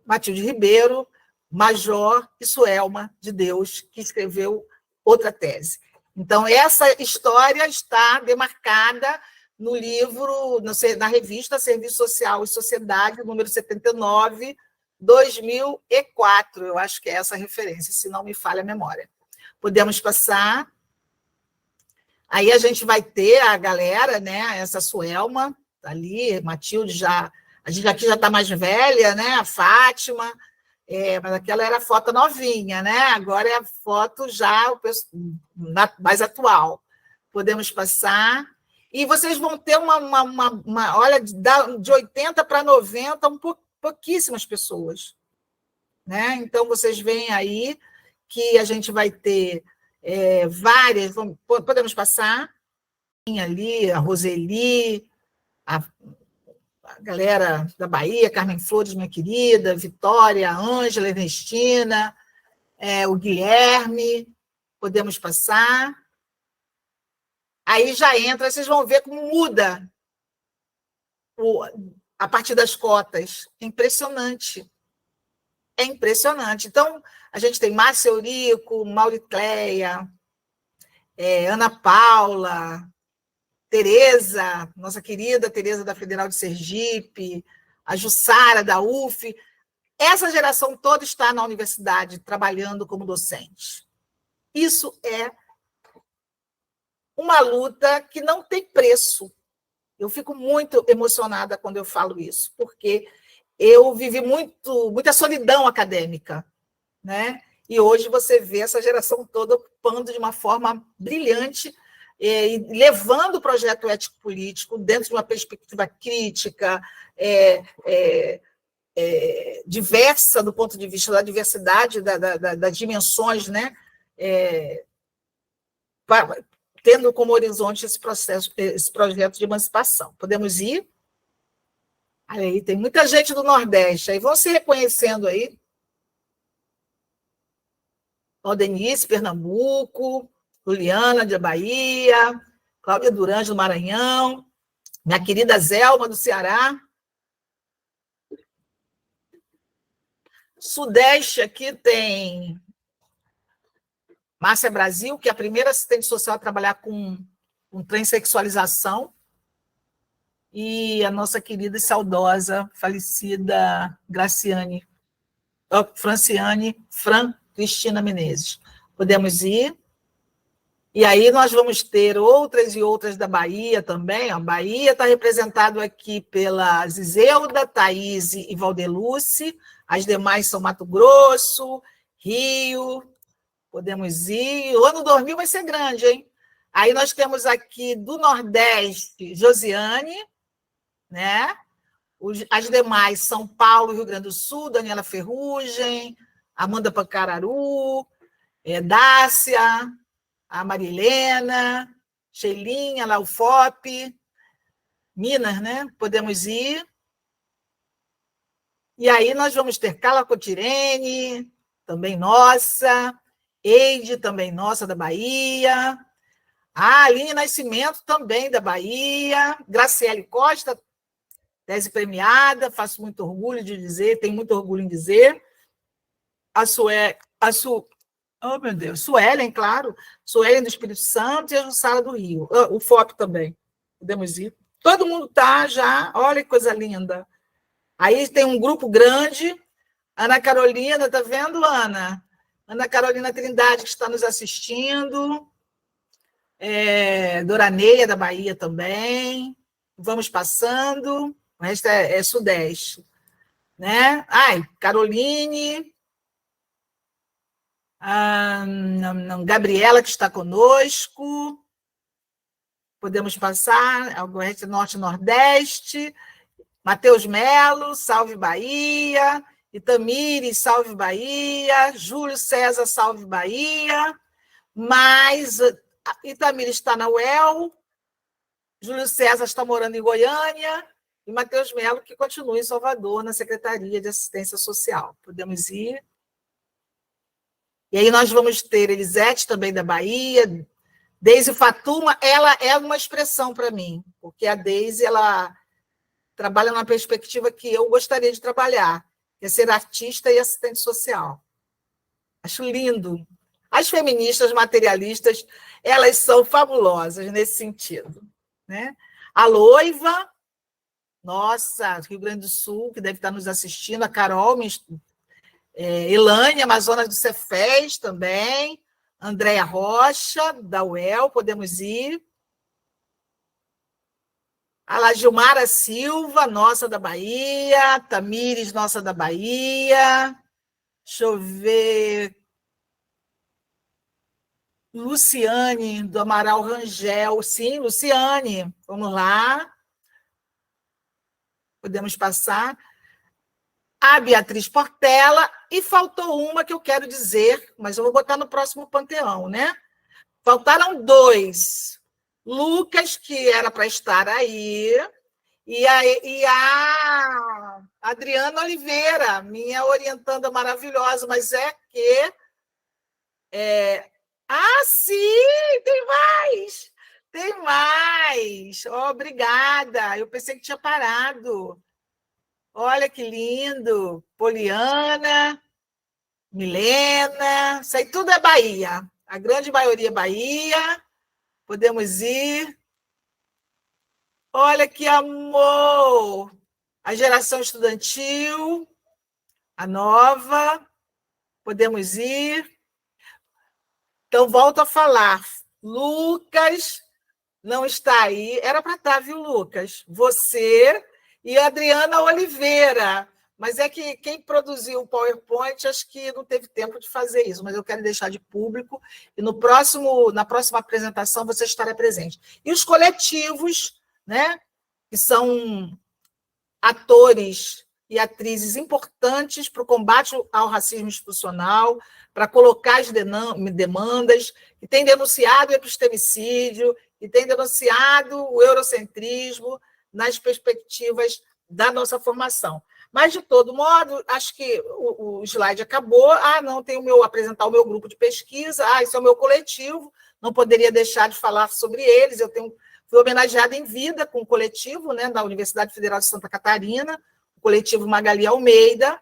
Matilde Ribeiro, Major e Suelma de Deus, que escreveu outra tese. Então, essa história está demarcada no livro, na revista Serviço Social e Sociedade, número 79, 2004, eu acho que é essa referência, se não me falha a memória. Podemos passar. Aí a gente vai ter a galera, né? Essa Suelma, ali, Matilde, a gente aqui já está mais velha, né? A Fátima, mas aquela era a foto novinha, né? Agora é a foto já mais atual. Podemos passar. E vocês vão ter olha, de 80 para 90, pouquíssimas pessoas, né? Então, vocês veem aí que a gente vai ter várias, podemos passar, ali, a Roseli, a galera da Bahia, Carmen Flores, minha querida, Vitória, Ângela, Ernestina, o Guilherme, podemos passar. Aí já entra, vocês vão ver como muda a partir das cotas. É impressionante. é impressionante. Então, a gente tem Márcia Eurico, Mauricléia, Ana Paula, Tereza, nossa querida Tereza da Federal de Sergipe, a Jussara da UF. Essa geração toda está na universidade trabalhando como docente. Isso é uma luta que não tem preço. Eu fico muito emocionada quando eu falo isso, porque eu vivi muita solidão acadêmica, né? E hoje você vê essa geração toda ocupando de uma forma brilhante e levando o projeto ético-político dentro de uma perspectiva crítica, diversa do ponto de vista da diversidade das dimensões, né? Tendo como horizonte esse projeto de emancipação. Podemos ir? Olha aí, tem muita gente do Nordeste, aí vão se reconhecendo aí. Aldenice, Pernambuco, Juliana, da Bahia, Cláudia Durange, do Maranhão, minha querida Zelma, do Ceará. Sudeste aqui tem Márcia Brasil, que é a primeira assistente social a trabalhar com transexualização, e a nossa querida e saudosa, falecida Fran Cristina Menezes. Podemos ir. E aí nós vamos ter outras e outras da Bahia também. A Bahia está representado aqui pela Zizeuda, Thaís e Valdeluce. As demais são Mato Grosso, Rio. Podemos ir. O ano 2000 vai ser grande, hein? Aí nós temos aqui do Nordeste, Josiane, né? As demais, São Paulo, Rio Grande do Sul, Daniela Ferrugem, Amanda Pancararu, Dácia, a Marilena, Sheilinha, lá o FOP, Minas, né? Podemos ir. E aí nós vamos ter Carla Cotirene, também nossa, Eide, também nossa, da Bahia, a Aline Nascimento, também da Bahia, Graciele Costa, tese premiada, faço muito orgulho de dizer, tenho muito orgulho em dizer. Oh, meu Deus, Suelen, claro, Suelen do Espírito Santo e a Jussara do Rio, o FOP também, podemos ir. Todo mundo está já, olha que coisa linda. Aí tem um grupo grande, Ana Carolina, está vendo, Ana? Ana Carolina Trindade, que está nos assistindo, Doraneia, da Bahia também, vamos passando, o resto é Sudeste, né? Caroline, Gabriela, que está conosco, podemos passar, o resto é Norte e Nordeste, Matheus Melo, salve Bahia, Itamires, salve Bahia, Júlio César, salve Bahia, mas Itamires está na UEL, Júlio César está morando em Goiânia, e Matheus Melo, que continua em Salvador, na Secretaria de Assistência Social. Podemos ir. E aí nós vamos ter Elisete, também da Bahia, Deise Fatuma, ela é uma expressão para mim, porque a Deise, ela trabalha numa perspectiva que eu gostaria de trabalhar, que é ser artista e assistente social. Acho lindo. As feministas materialistas, elas são fabulosas nesse sentido, né? A Loiva, nossa, Rio Grande do Sul, que deve estar nos assistindo, a Carol, Elane, Amazonas do Cefés também, Andréia Rocha, da UEL, podemos ir. A Gilmara Silva, nossa da Bahia, Tamires, nossa da Bahia. Deixa eu ver. Luciane, do Amaral Rangel. Sim, Luciane, vamos lá. Podemos passar. A Beatriz Portela, e faltou uma que eu quero dizer, mas eu vou botar no próximo panteão, né? Faltaram 2. Lucas, que era para estar aí, e a Adriana Oliveira, minha orientanda maravilhosa, mas sim, tem mais! Tem mais! Obrigada! Eu pensei que tinha parado. Olha que lindo! Poliana, Milena, isso aí tudo é Bahia. A grande maioria é Bahia. Podemos ir. Olha que amor! A geração estudantil, a nova. Podemos ir. Então, volto a falar. Lucas não está aí. Era para estar, viu, Lucas? Você e a Adriana Oliveira. Mas é que quem produziu o PowerPoint, acho que não teve tempo de fazer isso, mas eu quero deixar de público, e na próxima apresentação você estará presente. E os coletivos, né, que são atores e atrizes importantes para o combate ao racismo institucional, para colocar as demandas, que têm denunciado o epistemicídio, que têm denunciado o eurocentrismo nas perspectivas da nossa formação. Mas, de todo modo, acho que o slide acabou. Não, tenho apresentar o meu grupo de pesquisa. Esse é o meu coletivo. Não poderia deixar de falar sobre eles. Fui homenageada em vida com o coletivo, né, da Universidade Federal de Santa Catarina, o coletivo Magali Almeida.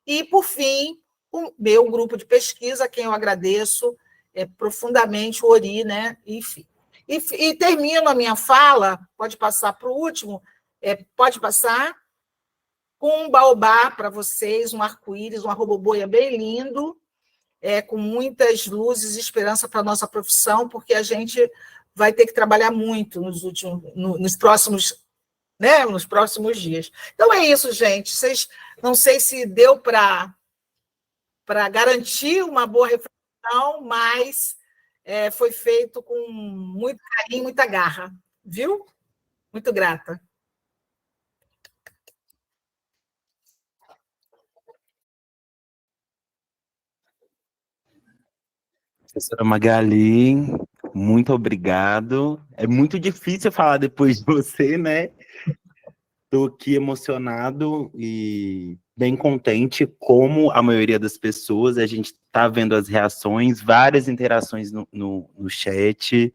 E, por fim, o meu grupo de pesquisa, a quem eu agradeço profundamente, o Ori, né? Enfim. E termino a minha fala, pode passar para o último, pode passar, com um baobá para vocês, um arco-íris, uma roboboia bem lindo, com muitas luzes e esperança para a nossa profissão, porque a gente vai ter que trabalhar muito nos próximos, né, nos próximos dias. Então é isso, gente. Não sei se deu para garantir uma boa reflexão, mas foi feito com muito carinho, muita garra, viu? Muito grata. Professora Magali, muito obrigado. É muito difícil falar depois de você, né? Estou aqui emocionado e bem contente, como a maioria das pessoas. A gente está vendo as reações, várias interações no chat.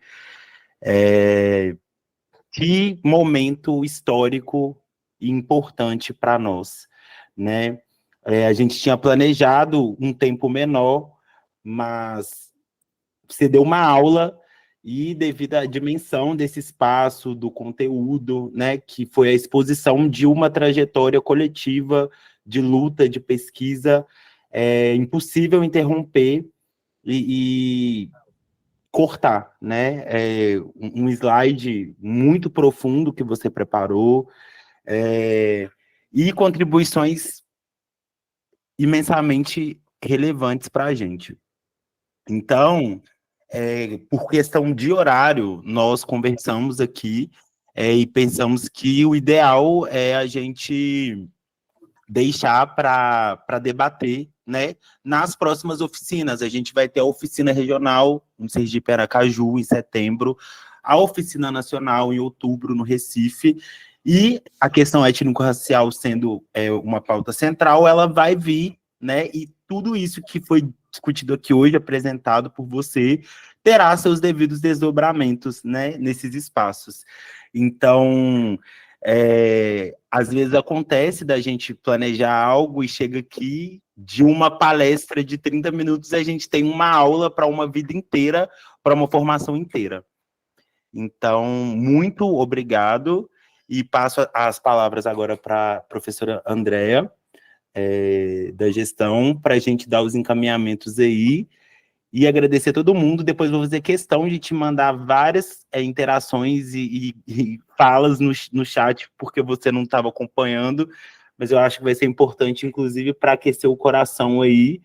Que momento histórico e importante para nós, né? A gente tinha planejado um tempo menor, mas você deu uma aula e devido à dimensão desse espaço, do conteúdo, né, que foi a exposição de uma trajetória coletiva de luta, de pesquisa, é impossível interromper e cortar, né? Um slide muito profundo que você preparou, e contribuições imensamente relevantes para a gente. Então, por questão de horário, nós conversamos aqui e pensamos que o ideal é a gente deixar para debater, né, nas próximas oficinas. A gente vai ter a oficina regional no Sergipe Aracaju, em setembro, a oficina nacional em outubro, no Recife, e a questão étnico-racial sendo uma pauta central, ela vai vir, né, e tudo isso que foi discutido aqui hoje, apresentado por você, terá seus devidos desdobramentos, né, nesses espaços. Então, às vezes acontece da gente planejar algo e chega aqui, de uma palestra de 30 minutos, a gente tem uma aula para uma vida inteira, para uma formação inteira. Então, muito obrigado, e passo as palavras agora para a professora Andréa, da gestão, para a gente dar os encaminhamentos aí, e agradecer a todo mundo. Depois vou fazer questão de te mandar várias interações e falas no chat, porque você não estava acompanhando, mas eu acho que vai ser importante, inclusive, para aquecer o coração aí,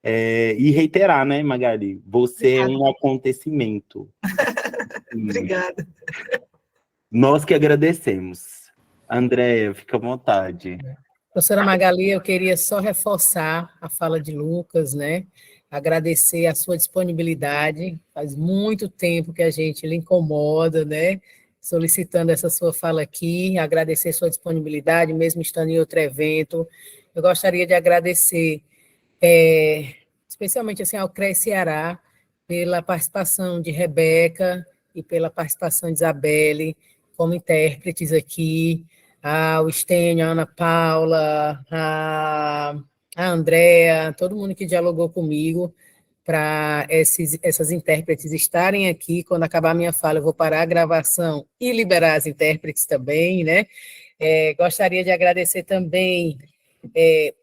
e reiterar, né, Magali? Você Obrigada. É um acontecimento. Obrigada. Nós que agradecemos. Andréia, fica à vontade. Professora Magali, eu queria só reforçar a fala de Lucas, né? Agradecer a sua disponibilidade. Faz muito tempo que a gente lhe incomoda, né? Solicitando essa sua fala aqui, agradecer sua disponibilidade, mesmo estando em outro evento. Eu gostaria de agradecer, especialmente assim, ao CREA Ceará, pela participação de Rebeca e pela participação de Isabelle como intérpretes aqui, ao Estênio, a Ana Paula, a a Andrea, todo mundo que dialogou comigo, para essas intérpretes estarem aqui. Quando acabar a minha fala, eu vou parar a gravação e liberar as intérpretes também, né? Gostaria de agradecer também,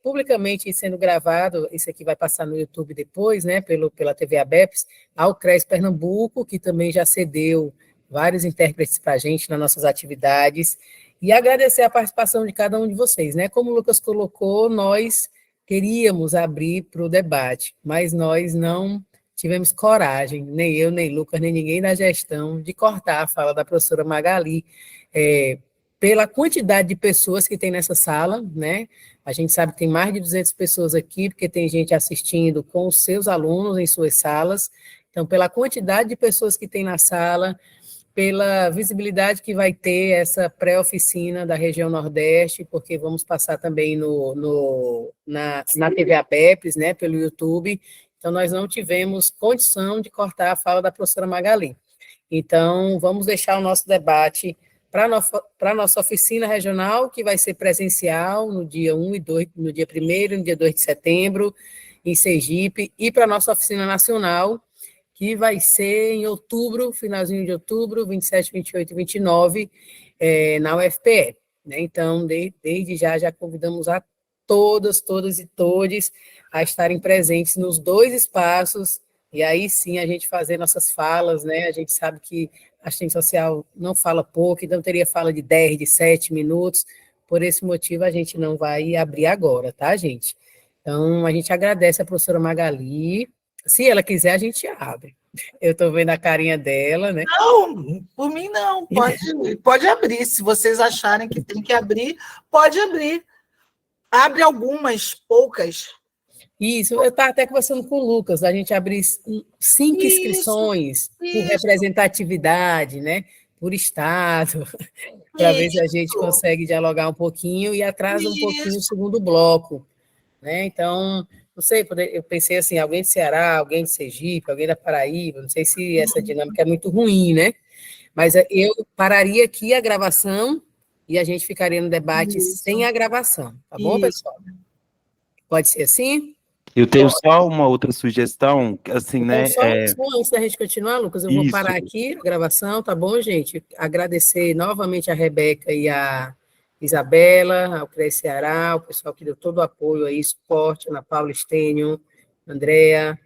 publicamente sendo gravado, isso aqui vai passar no YouTube depois, né, pela TV ABEPS, ao CRES Pernambuco, que também já cedeu vários intérpretes para a gente nas nossas atividades, e agradecer a participação de cada um de vocês, né? Como o Lucas colocou, nós queríamos abrir para o debate, mas nós não tivemos coragem, nem eu, nem Lucas, nem ninguém da gestão, de cortar a fala da professora Magali, pela quantidade de pessoas que tem nessa sala, né? A gente sabe que tem mais de 200 pessoas aqui, porque tem gente assistindo com os seus alunos em suas salas. Então, pela quantidade de pessoas que tem na sala, pela visibilidade que vai ter essa pré-oficina da região Nordeste, porque vamos passar também na TV ABEPS, né, pelo YouTube. Então, nós não tivemos condição de cortar a fala da professora Magali. Então, vamos deixar o nosso debate para a nossa oficina regional, que vai ser presencial no dia 1 e 2, no dia 1º e no dia 2 de setembro, em Sergipe, e para a nossa oficina nacional, que vai ser em outubro, finalzinho de outubro, 27, 28 e 29, na UFPE. Né? Então, desde já convidamos a todas e todes a estarem presentes nos 2 espaços, e aí sim a gente fazer nossas falas, né? A gente sabe que a assistente social não fala pouco, então teria fala de 10, de 7 minutos, por esse motivo a gente não vai abrir agora, tá, gente? Então, a gente agradece a professora Magali. Se ela quiser, a gente abre. Eu estou vendo a carinha dela, né? Não, por mim não. Pode abrir. Se vocês acharem que tem que abrir, pode abrir. Abre algumas, poucas. Isso, eu estava até conversando com o Lucas, a gente abrir 5 inscrições por representatividade, né? Por estado, para ver se a gente consegue dialogar um pouquinho e atrasa um pouquinho o segundo bloco. Né? Então, não sei, eu pensei assim, alguém de Ceará, alguém de Sergipe, alguém da Paraíba, não sei se essa dinâmica é muito ruim, né? Mas eu pararia aqui a gravação e a gente ficaria no debate sem a gravação, tá bom, pessoal? Pode ser assim? Eu tenho só uma outra sugestão, assim, Então, né? só antes da gente continuar, Lucas, eu vou parar aqui a gravação, tá bom, gente? Agradecer novamente a Rebeca e a Isabela, ao CRES Ceará, o pessoal que deu todo o apoio aí, suporte, Ana Paula Estênio, Andréa,